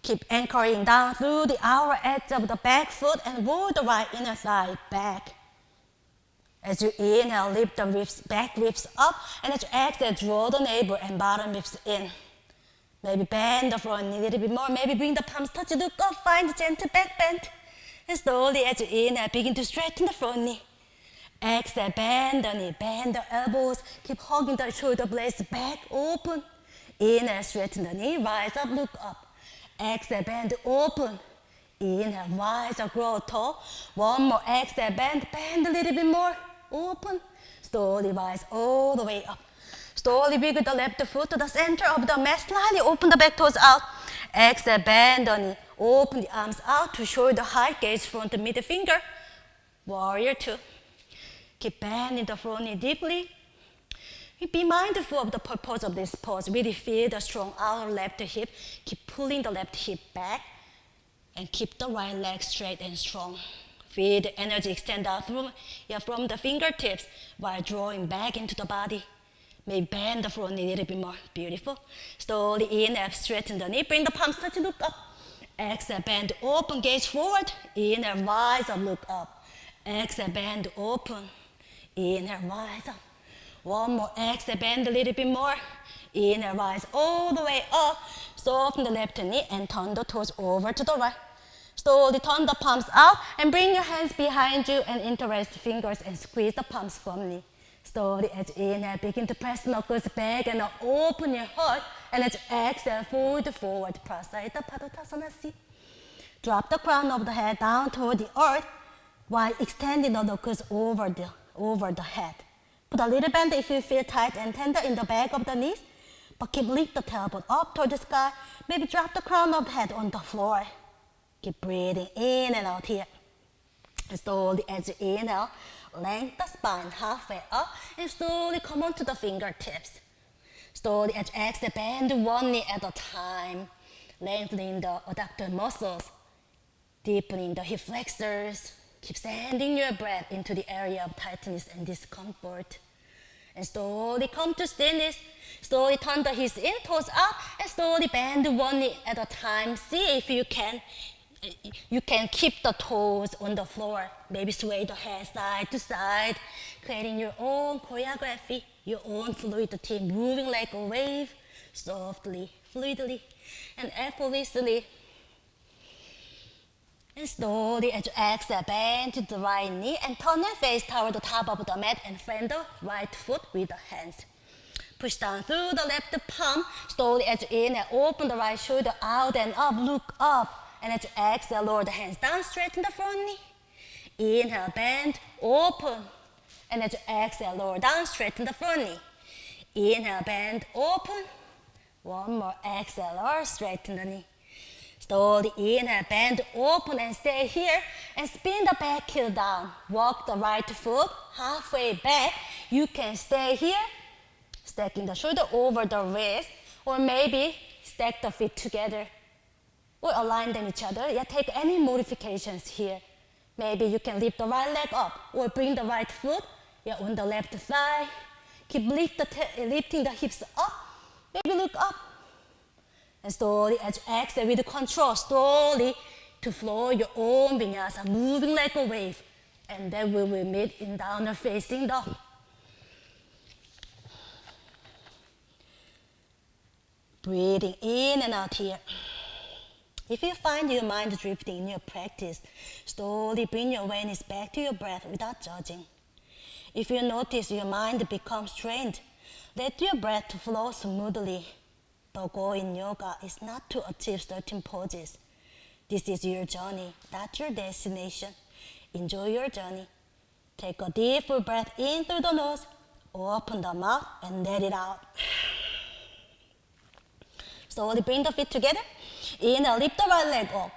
Keep anchoring down through the outer edge of the back foot and roll the right inner thigh back. As you inhale, lift the ribs, back ribs up, and as you exhale, draw the navel and bottom ribs in. Maybe bend the front knee a little bit more. Maybe bring the palms touch, look up, find the gentle back bend. And slowly as you inhale, begin to straighten the front knee. Exhale, bend the knee, bend the elbows. Keep hugging the shoulder blades back, open. Inhale, straighten the knee, rise up, look up. Exhale, bend, open. Inhale, rise up, grow tall. One more, exhale, bend a little bit more, open. Slowly rise all the way up. Slowly wiggle the left foot to the center of the mat, slightly open the back toes out. Exhale, bend the knee, open the arms out to shoulder height, gaze front to middle finger. Warrior two. Keep bending the front knee deeply. Be mindful of the purpose of this pose. Really feel the strong outer left hip. Keep pulling the left hip back and keep the right leg straight and strong. Feel the energy extend out through, from the fingertips while drawing back into the body. Maybe bend the front knee a little bit more. Beautiful. Slowly inhale, straighten the knee. Bring the palms touch, look up. Exhale, bend, open, gaze forward. Inhale, rise up, look up. Exhale, bend, open. Inhale, rise up. One more, exhale, bend a little bit more. Inhale, rise all the way up. Soften the left knee and turn the toes over to the right. Slowly turn the palms out and bring your hands behind you and interlace the fingers and squeeze the palms firmly. Slowly as you inhale, begin to press knuckles back and open your heart. And as you exhale, fold forward, Prasarita Padottasana sit. Drop the crown of the head down toward the earth while extending the knuckles over the head. Put a little bend if you feel tight and tender in the back of the knees, but keep lift the tailbone up toward the sky. Maybe drop the crown of the head on the floor. Keep breathing in and out here. And slowly as you inhale, lengthen the spine halfway up and slowly come onto the fingertips. Slowly as you exhale, bend one knee at a time, lengthening the adductor muscles, deepening the hip flexors, Keep sending your breath into the area of tightness and discomfort. And slowly come to stillness. Slowly turn the hips in, toes out, and slowly bend one knee at a time. See if you can keep the toes on the floor. Maybe sway the head side to side, creating your own choreography, your own fluidity, moving like a wave, softly, fluidly, and effortlessly. And slowly, as you exhale, bend to the right knee and turn your face toward the top of the mat and frame the right foot with the hands. Push down through the left palm. Slowly, as you inhale, open the right shoulder out and up, look up. And as you exhale, lower the hands down, straighten the front knee. Inhale, bend, open. And as you exhale, lower down, straighten the front knee. Inhale, bend, open. One more, exhale, lower, straighten the knee. Slowly inhale, bend, open, and stay here. And spin the back heel down. Walk the right foot halfway back. You can stay here, stacking the shoulder over the wrist, or maybe stack the feet together, or align them each other. Yeah, take any modifications here. Maybe you can lift the right leg up, or bring the right foot on the left thigh. Keep lifting the hips up. Maybe look up. And slowly, as you exhale with control, slowly to flow your own vinyasa, moving like a wave. And then we will meet in downward facing dog. Breathing in and out here. If you find your mind drifting in your practice, slowly bring your awareness back to your breath without judging. If you notice your mind becomes strained, let your breath flow smoothly. The goal in yoga is not to achieve certain poses. This is your journey, not your destination. Enjoy your journey. Take a deep breath in through the nose, open the mouth, and let it out. Slowly bring the feet together. Inhale, lift the right leg up.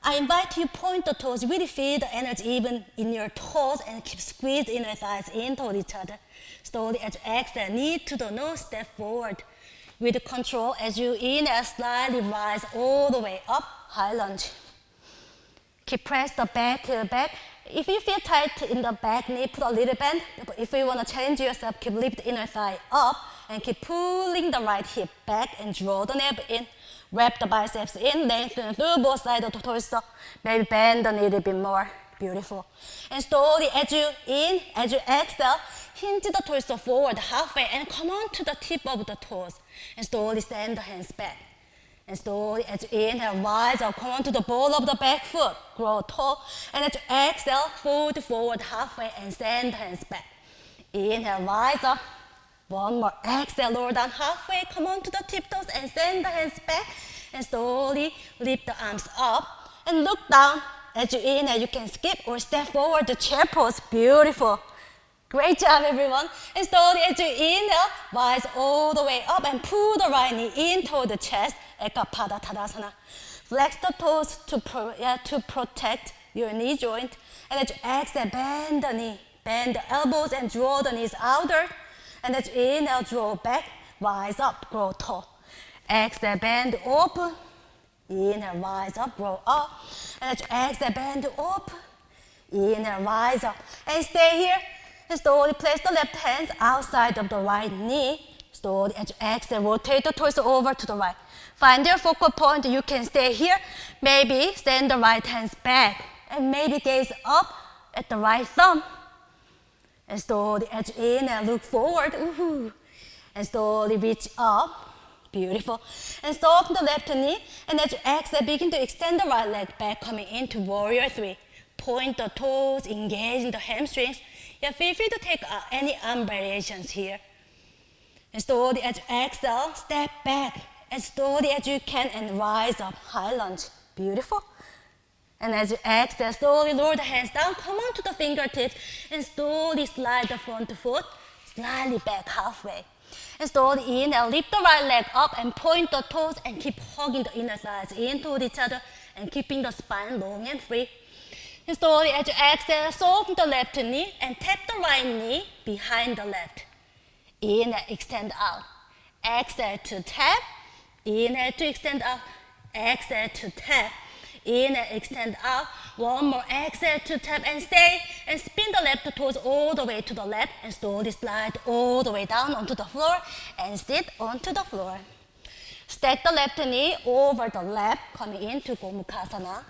I invite you to point the toes, really feel the energy even in your toes, and keep squeezing inner thighs in toward each other. Slowly, as you exhale, knee to the nose, step forward. With control, as you inhale, slightly rise all the way up, high lunge. Keep press the back heel back. If you feel tight in the back knee, put a little bend. If you want to challenge yourself, keep lift inner thigh up and keep pulling the right hip back and draw the navel in. Wrap the biceps in, lengthen through both sides of the torso. Maybe bend a little bit more. Beautiful. And slowly, as you exhale, hinge the torso forward halfway and come on to the tip of the toes. And slowly send the hands back. And slowly, as you inhale, rise up, come on to the ball of the back foot, grow tall. And as you exhale, fold forward halfway and send the hands back. Inhale, rise up. One more, exhale, lower down halfway, come on to the tiptoes and send the hands back. And slowly lift the arms up and look down. As you inhale, you can skip or step forward to chair pose. Beautiful. Great job, everyone. And slowly, as you inhale, rise all the way up and pull the right knee in toward the chest. Ekapada Tadasana. Flex the toes to protect your knee joint. And as you exhale, bend the knee. Bend the elbows and draw the knees outer. And as you inhale, draw back, rise up, grow tall. Exhale, bend, open. Inhale, rise up, grow up. And as you exhale, bend, open. Inhale, rise up. And stay here. And slowly place the left hand outside of the right knee. Slowly, as you exhale, rotate the torso over to the right. Find your focal point. You can stay here. Maybe send the right hands back. And maybe gaze up at the right thumb. And slowly, as you inhale, look forward. Ooh. And slowly reach up. Beautiful. And soften the left knee. And as you exhale, begin to extend the right leg back, coming into warrior 3. Point the toes, engaging the hamstrings. Yeah, feel free to take any arm variations here. And slowly, as you exhale, step back. As slowly as you can and rise up, high lunge. Beautiful. And as you exhale, slowly lower the hands down, come on to the fingertips, and slowly slide the front foot, slightly back halfway. And slowly inhale, lift the right leg up and point the toes and keep hugging the inner thighs in toward each other and keeping the spine long and free. And slowly as you exhale, soften the left knee and tap the right knee behind the left. Inhale, extend out. Exhale to tap. Inhale to extend out. Exhale to tap. Inhale, extend out. One more, exhale to tap and stay. And spin the left toes all the way to the left and slowly slide all the way down onto the floor and sit onto the floor. Stack the left knee over the left, coming into Gomukhasana.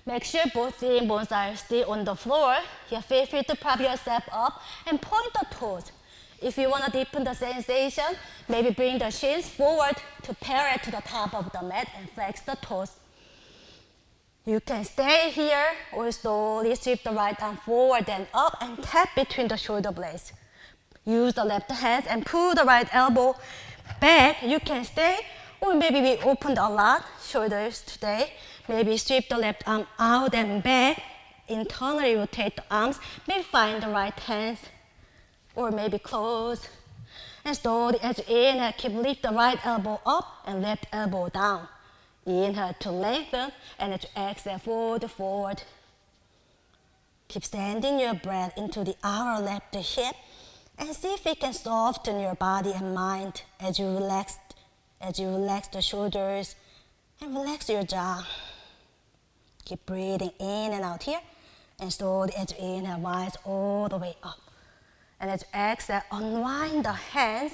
Make sure both sitting bones are still on the floor. You feel free to prop yourself up and point the toes. If you want to deepen the sensation, maybe bring the shins forward to parallel to the top of the mat and flex the toes. You can stay here or slowly sweep the right arm forward and up and tap between the shoulder blades. Use the left hand and pull the right elbow back. You can stay, or maybe we opened a lot, shoulders today. Maybe sweep the left arm out and back. Internally rotate the arms. Maybe find the right hands, or maybe close. And slowly as you inhale, keep lift the right elbow up and left elbow down. Inhale to lengthen, and as you exhale, fold forward. Keep sending your breath into the outer left hip, and see if you can soften your body and mind as you relax the shoulders and relax your jaw. Keep breathing in and out here, and slowly as you inhale, rise all the way up. And as you exhale, unwind the hands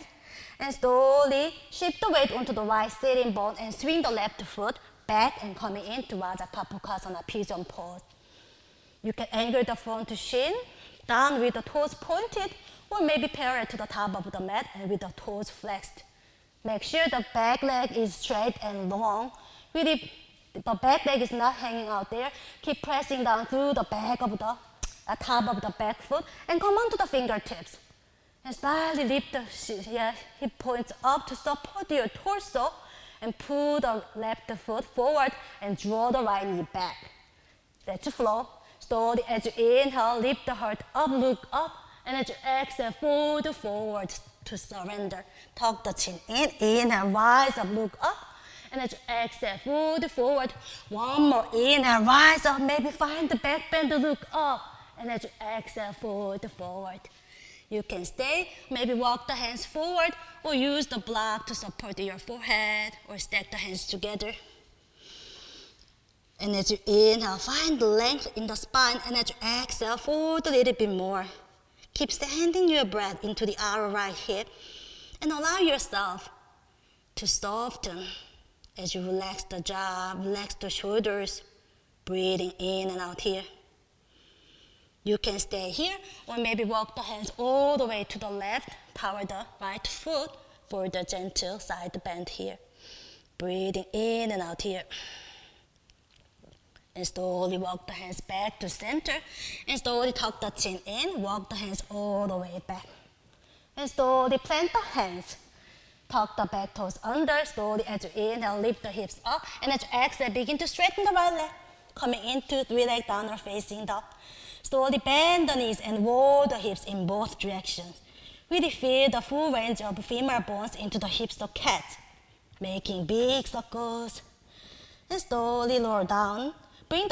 and slowly shift the weight onto the right sitting bone and swing the left foot back and coming into Vajrapapukkasana pigeon pose. You can angle the front shin down with the toes pointed, or maybe parallel to the top of the mat and with the toes flexed. Make sure the back leg is straight and long. Really, the back leg is not hanging out there. Keep pressing down through the back of the top of the back foot and come onto the fingertips. And slightly lift the hip points up to support your torso and pull the left foot forward and draw the right knee back. Let you flow. Slowly as you inhale, lift the heart up, look up, and as you exhale, fold forward to surrender. Tuck the chin in, inhale, rise up, look up, and as you exhale, fold forward. One more, inhale, rise up, maybe find the back bend to look up, and as you exhale, fold forward. You can stay, maybe walk the hands forward, or use the block to support your forehead, or stack the hands together. And as you inhale, find the length in the spine, and as you exhale, fold a little bit more. Keep sending your breath into the outer right hip, and allow yourself to soften as you relax the jaw, relax the shoulders, breathing in and out here. You can stay here, or maybe walk the hands all the way to the left, power the right foot for the gentle side bend here. Breathing in and out here. And slowly walk the hands back to center, and slowly tuck the chin in, walk the hands all the way back. And slowly plant the hands. Tuck the back toes under, slowly as you inhale, lift the hips up, and as you exhale, begin to straighten the right leg, coming into three-leg downward facing dog. Slowly bend the knees and roll the hips in both directions. Really feel the full range of femur bones into the hips of cat, making big circles. And slowly lower down. Bring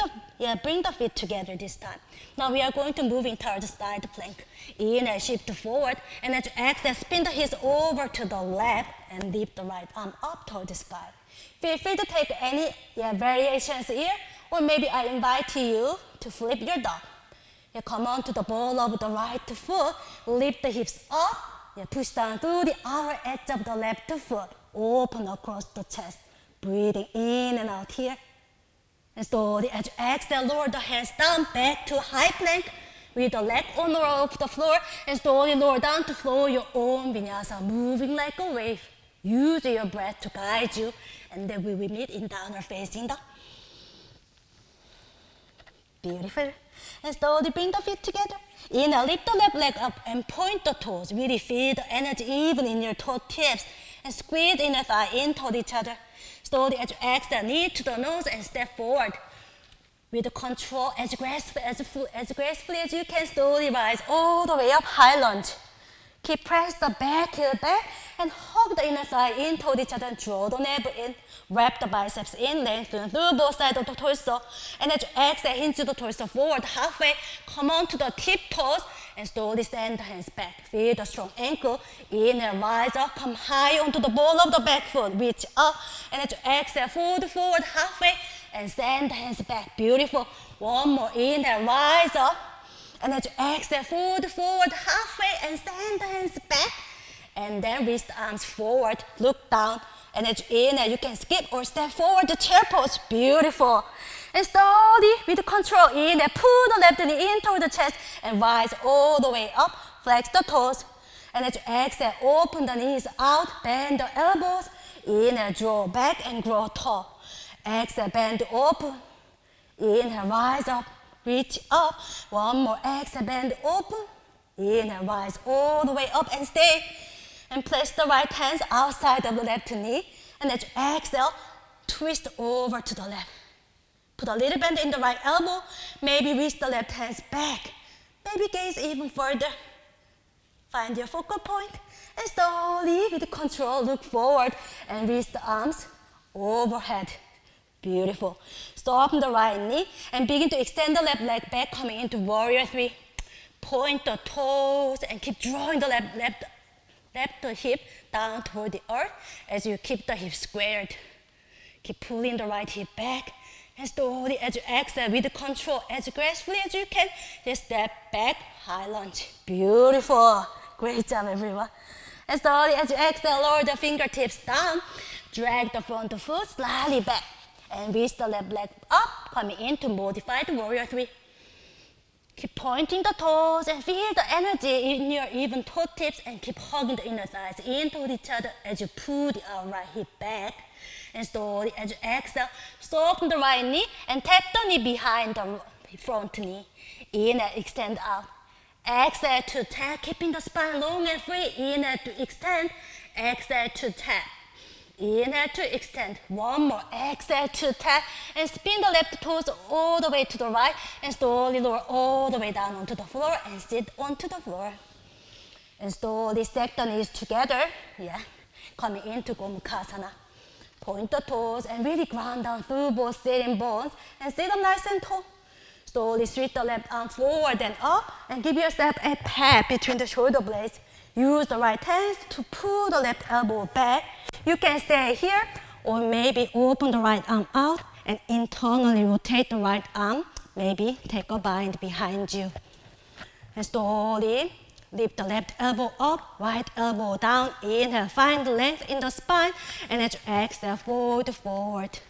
the feet together this time. Now we are going to move into our side plank. Inhale, shift forward, and as you exhale, spin the hips over to the left and lift the right arm up toward the sky. Feel free to take any variations here, or maybe I invite you to flip your dog. Come on to the ball of the right foot, lift the hips up, push down through the outer edge of the left foot, open across the chest, breathing in and out here. And slowly as you exhale, lower the hands down back to high plank with the leg on or off the floor, and slowly lower down to flow your own vinyasa, moving like a wave. Use your breath to guide you, and then we will meet in downward facing dog. Beautiful. And slowly bring the feet together. Inhale, lift the left leg up and point the toes. Really feel the energy even in your toe tips, and squeeze inner thigh in toward each other. Slowly as you exhale, knee to the nose and step forward. With control, as gracefully as you can, slowly rise all the way up, high lunge. Keep press the back heel back and hug the inner thigh in toward each other and draw the navel in. Wrap the biceps in, lengthen through both sides of the torso. And as you exhale, hinge the torso forward halfway. Come on to the tiptoes and slowly send the hands back. Feel the strong ankle. Inhale, rise up, come high onto the ball of the back foot. Reach up. And as you exhale, fold forward halfway and send the hands back. Beautiful. One more. Inhale, rise up. And as you exhale, fold forward halfway and send the hands back. And then reach the arms forward, look down. And as you inhale, you can skip or step forward to chair pose. Beautiful. And slowly, with control, inhale, pull the left knee in toward the chest and rise all the way up. Flex the toes. And as you exhale, open the knees out, bend the elbows. Inhale, draw back and grow tall. Exhale, bend open. Inhale, rise up, reach up. One more, exhale, bend open. Inhale, rise all the way up and stay. And place the right hands outside of the left knee. And as you exhale, twist over to the left. Put a little bend in the right elbow. Maybe reach the left hands back. Maybe gaze even further. Find your focal point. And slowly, with control, look forward and reach the arms overhead. Beautiful. Soften the right knee and begin to extend the left leg back, coming into warrior three. Point the toes and keep drawing the left hip down toward the earth as you keep the hip squared. Keep pulling the right hip back and slowly as you exhale with control, as gracefully as you can, just step back, high lunge. Beautiful. Great job, everyone. And slowly as you exhale, lower the fingertips down, drag the front foot slightly back and reach the left leg up, coming into modified warrior three. Keep pointing the toes and feel the energy in your even toe tips and keep hugging the inner thighs into each other as you pull the right hip back. And slowly as you exhale, soften the right knee and tap the knee behind the front knee. Inhale, extend out. Exhale to tap, keeping the spine long and free. Inhale to extend. Exhale to tap. Inhale to extend. One more. Exhale to tap. And spin the left toes all the way to the right. And slowly lower all the way down onto the floor and sit onto the floor. And slowly stack the knees together. Yeah. Coming into Gomukhasana. Point the toes and really ground down through both sitting bones. And sit up nice and tall. Slowly sweep the left arm forward and up. And give yourself a pat between the shoulder blades. Use the right hands to pull the left elbow back. You can stay here or maybe open the right arm out and internally rotate the right arm. Maybe take a bind behind you. And slowly lift the left elbow up, right elbow down. Inhale, find the length in the spine. And as you exhale, fold forward.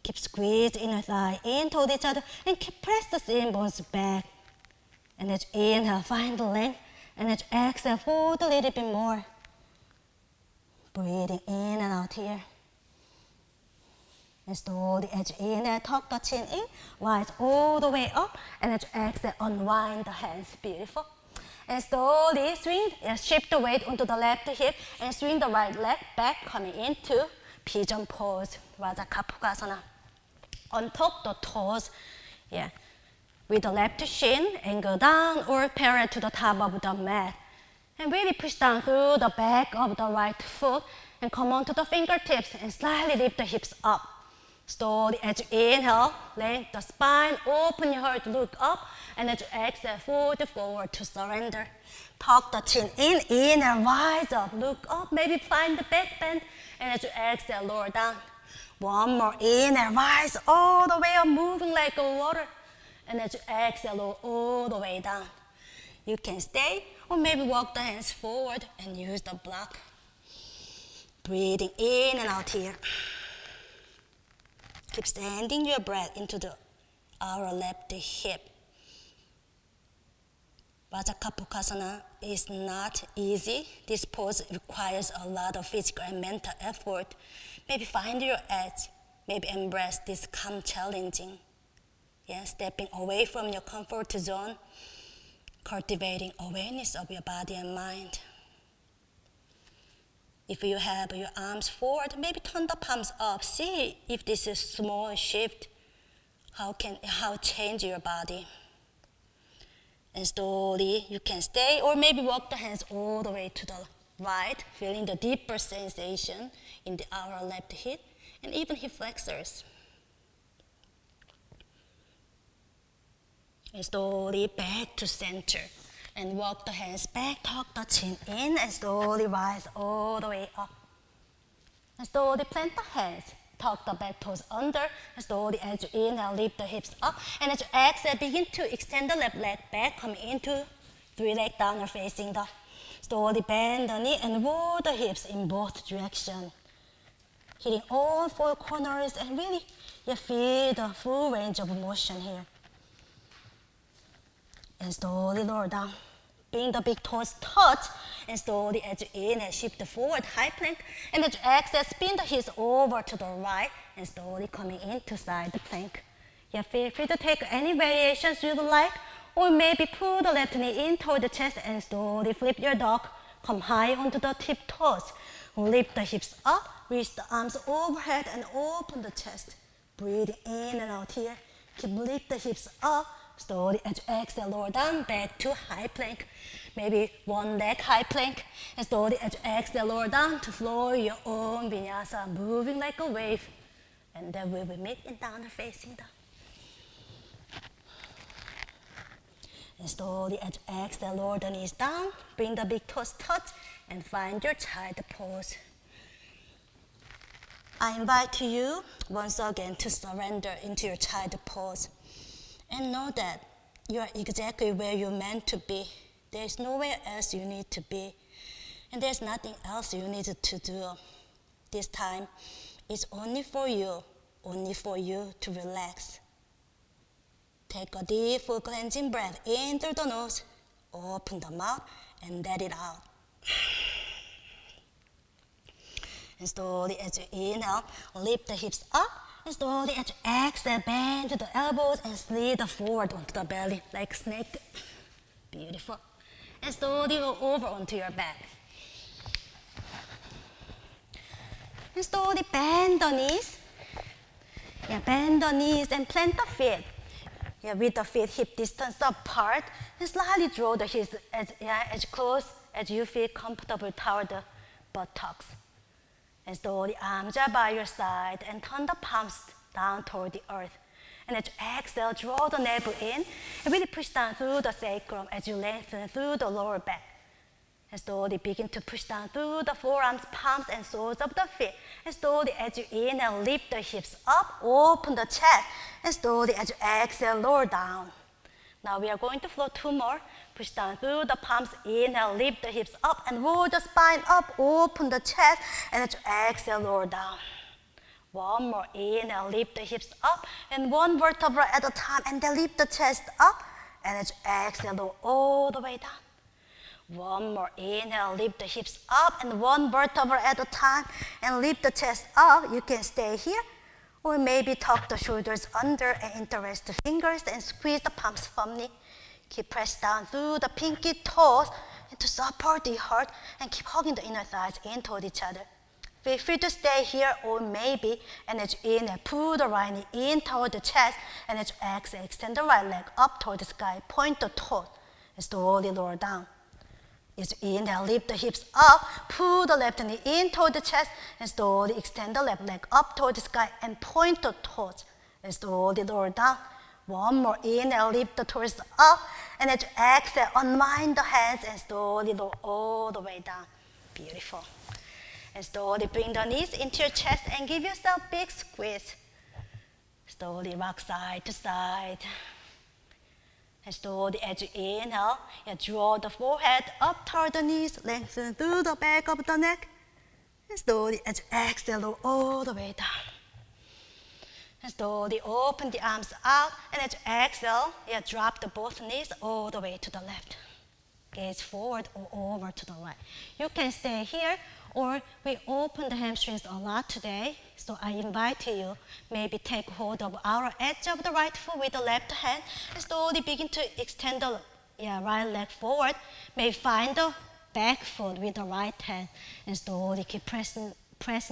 Keep squeeze inner thigh in toward each other and keep press the shin bones back. And as you inhale, find the length. And as you exhale, fold a little bit more. Breathing in and out here. And slowly as you inhale, tuck the chin in, rise all the way up. And as you exhale, unwind the hands. Beautiful. And slowly swing, shift the weight onto the left hip and swing the right leg back, coming into pigeon pose, Rajakapugasana. Untuck the toes, yeah. With the left shin, angle down or parallel to the top of the mat. And really push down through the back of the right foot and come onto the fingertips and slightly lift the hips up. Slowly as you inhale, lengthen the spine, open your heart, look up. And as you exhale, fold forward to surrender. Tuck the chin in, inhale, rise up, look up, maybe find the back bend. And as you exhale, lower down. One more, inhale, rise all the way up, moving like a water. And as you exhale, lower all the way down. You can stay or maybe walk the hands forward and use the block. Breathing in and out here. Keep sending your breath into our left hip. Vajakapugasana is not easy. This pose requires a lot of physical and mental effort. Maybe find your edge. Maybe embrace this calm challenging. Yeah, stepping away from your comfort zone. Cultivating awareness of your body and mind. If you have your arms forward, maybe turn the palms up. See if this is a small shift, how change your body. And slowly you can stay or maybe walk the hands all the way to the right, feeling the deeper sensation in the outer left hip and even hip flexors. And slowly back to center. And walk the hands back, tuck the chin in, and slowly rise all the way up. And slowly plant the hands, tuck the back toes under, and slowly as you inhale, lift the hips up. And as you exhale, begin to extend the left leg back, come into three-leg downward facing dog. Slowly bend the knee and roll the hips in both directions. Hitting all four corners and really you feel the full range of motion here. And slowly lower down. Bring the big toes touch and slowly as you inhale, shift the forward high plank. And as you exhale, spin the hips over to the right and slowly coming into side plank. Yeah, feel free to take any variations you would like, or maybe pull the left knee in toward the chest and slowly flip your dog. Come high onto the tip toes. Lift the hips up, reach the arms overhead and open the chest. Breathe in and out here. Keep lift the hips up. Slowly as you exhale, lower down, back to high plank. Maybe one leg high plank. And slowly as you exhale, lower down to floor your own vinyasa, moving like a wave. And then we will meet in downward facing dog. And slowly as you exhale, lower the knees down, bring the big toes touch, and find your child pose. I invite you once again to surrender into your child pose. And know that you are exactly where you're meant to be. There's nowhere else you need to be. And there's nothing else you need to do. This time, it's only for you to relax. Take a deep, full cleansing breath in through the nose. Open the mouth and let it out. And slowly as you inhale, lift the hips up. And slowly as you exhale, bend to the elbows and slide forward onto the belly like a snake. Beautiful. And slowly roll over onto your back. And slowly bend the knees. Yeah, bend the knees and plant the feet. Yeah, with the feet hip distance apart. And slightly draw the hips as close as you feel comfortable toward the buttocks. And slowly arms are by your side and turn the palms down toward the earth. And as you exhale, draw the navel in and really push down through the sacrum as you lengthen through the lower back. And slowly begin to push down through the forearms, palms, and soles of the feet. And slowly as you inhale, lift the hips up, open the chest. And slowly as you exhale, lower down. Now we are going to flow two more. Push down through the palms, inhale, lift the hips up and roll the spine up, open the chest, and as you exhale, lower down. One more, inhale, lift the hips up, and one vertebra at a time, and then lift the chest up, and as you exhale, lower all the way down. One more, inhale, lift the hips up, and one vertebra at a time, and lift the chest up. You can stay here, or maybe tuck the shoulders under and interlace the fingers and squeeze the palms firmly. Keep pressed down through the pinky toes and to support the heart and keep hugging the inner thighs in toward each other. Feel free to stay here or maybe, and as you inhale, pull the right knee in toward the chest, and as you exhale, extend the right leg up toward the sky, point the toes, and slowly lower down. As you inhale, lift the hips up, pull the left knee in toward the chest, and slowly extend the left leg up toward the sky and point the toes, and slowly lower down. One more, inhale, lift the torso up, and as you exhale, unwind the hands and slowly lower all the way down. Beautiful. And slowly bring the knees into your chest and give yourself a big squeeze. Slowly rock side to side. And slowly as you inhale, you draw the forehead up toward the knees, lengthen through the back of the neck. And slowly as you exhale, lower all the way down. And slowly open the arms out, and as you exhale, you drop the both knees all the way to the left. Gaze forward or over to the right. You can stay here, or we open the hamstrings a lot today, so I invite you, maybe take hold of outer edge of the right foot with the left hand, and slowly begin to extend the right leg forward. Maybe find the back foot with the right hand, and slowly keep pressing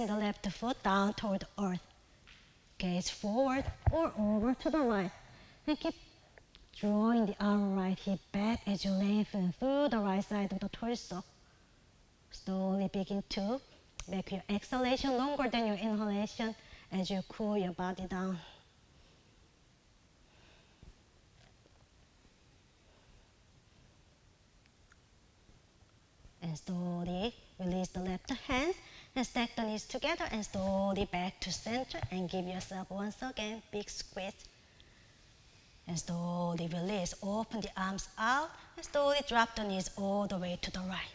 the left foot down toward the earth. Gaze forward or over to the right. And keep drawing the outer right hip back as you lengthen through the right side of the torso. Slowly begin to make your exhalation longer than your inhalation as you cool your body down. And slowly release the left hand and stack the knees together and slowly back to center and give yourself once again big squeeze. And slowly release, open the arms out and slowly drop the knees all the way to the right.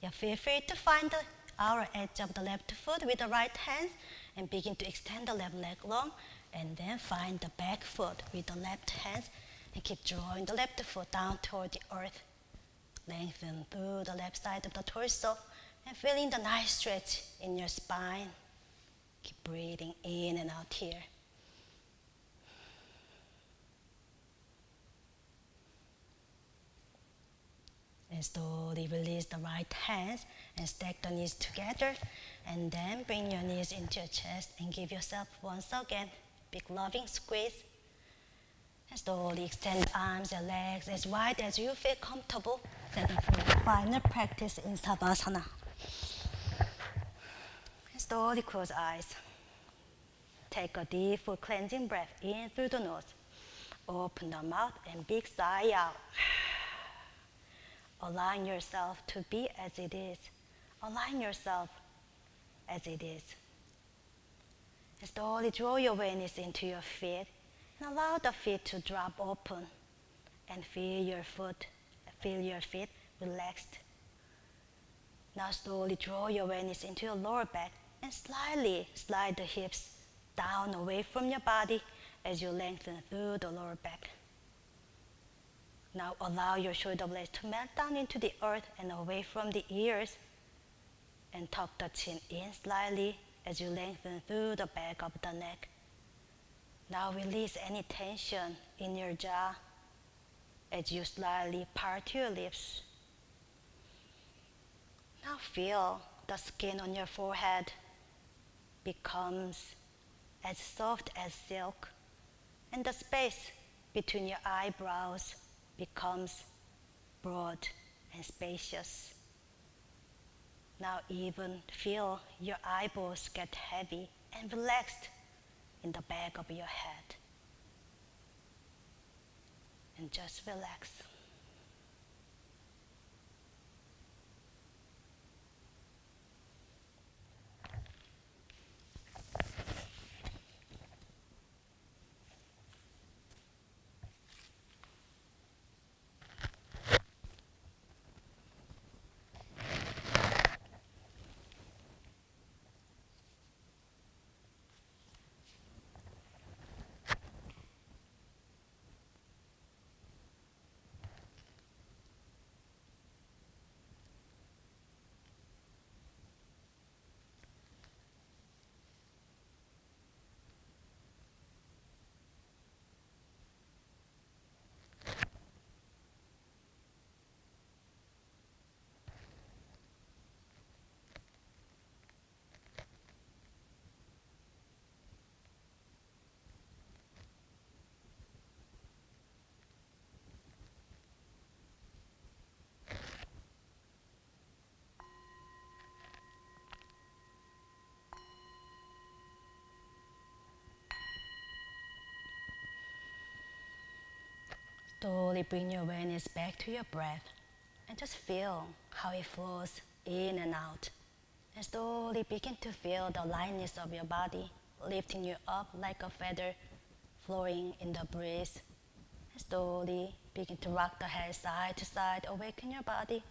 You feel free to find the outer edge of the left foot with the right hand and begin to extend the left leg long and then find the back foot with the left hand and keep drawing the left foot down toward the earth. Lengthen through the left side of the torso and feeling the nice stretch in your spine. Keep breathing in and out here. And slowly release the right hands and stack the knees together and then bring your knees into your chest and give yourself once again big loving squeeze. And slowly extend arms and legs as wide as you feel comfortable. Set up for your final practice in Savasana. And slowly close eyes. Take a deep full cleansing breath in through the nose. Open the mouth and big sigh out. Allowing yourself to be as it is. Align yourself as it is. And slowly draw your awareness into your feet and allow the feet to drop open and feel your feet relaxed. Now slowly draw your awareness into your lower back and slightly slide the hips down away from your body as you lengthen through the lower back. Now allow your shoulder blades to melt down into the earth and away from the ears and tuck the chin in slightly as you lengthen through the back of the neck. Now release any tension in your jaw as you slightly part your lips. Now feel the skin on your forehead becomes as soft as silk and the space between your eyebrows becomes broad and spacious. Now even feel your eyeballs get heavy and relaxed in the back of your head. And just relax. Slowly bring your awareness back to your breath and just feel how it flows in and out. And slowly begin to feel the lightness of your body lifting you up like a feather flowing in the breeze. And slowly begin to rock the head side to side, awaken your body.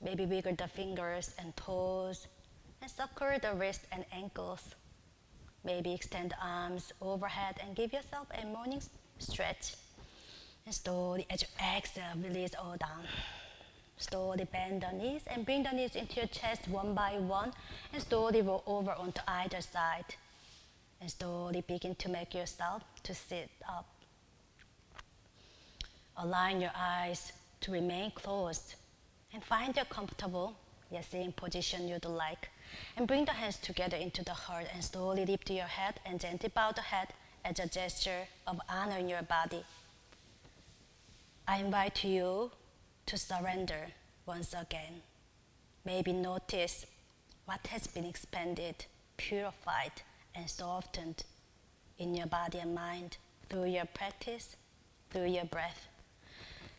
Maybe wiggle the fingers and toes and sucker the wrists and ankles. Maybe extend the arms overhead and give yourself a morning stretch. And slowly, as you exhale, release all down. Slowly bend the knees and bring the knees into your chest one by one and slowly roll over onto either side. And slowly begin to make yourself to sit up. Align your eyes to remain closed and find your comfortable yet same position you'd like. And bring the hands together into the heart and slowly lift your head and gently bow the head as a gesture of honoring your body. I invite you to surrender once again. Maybe notice what has been expanded, purified, and softened in your body and mind through your practice, through your breath.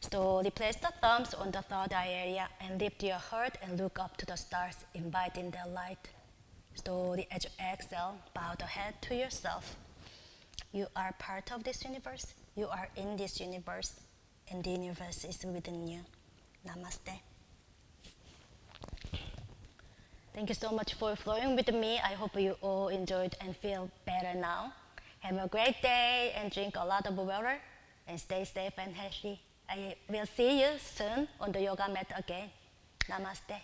Slowly place the thumbs on the third eye area and lift your heart and look up to the stars, inviting their light. Slowly, as you exhale, bow the head to yourself. You are part of this universe. You are in this universe, and the universe is within you. Namaste. Thank you so much for flowing with me. I hope you all enjoyed and feel better now. Have a great day and drink a lot of water and stay safe and healthy. I will see you soon on the yoga mat again. Namaste.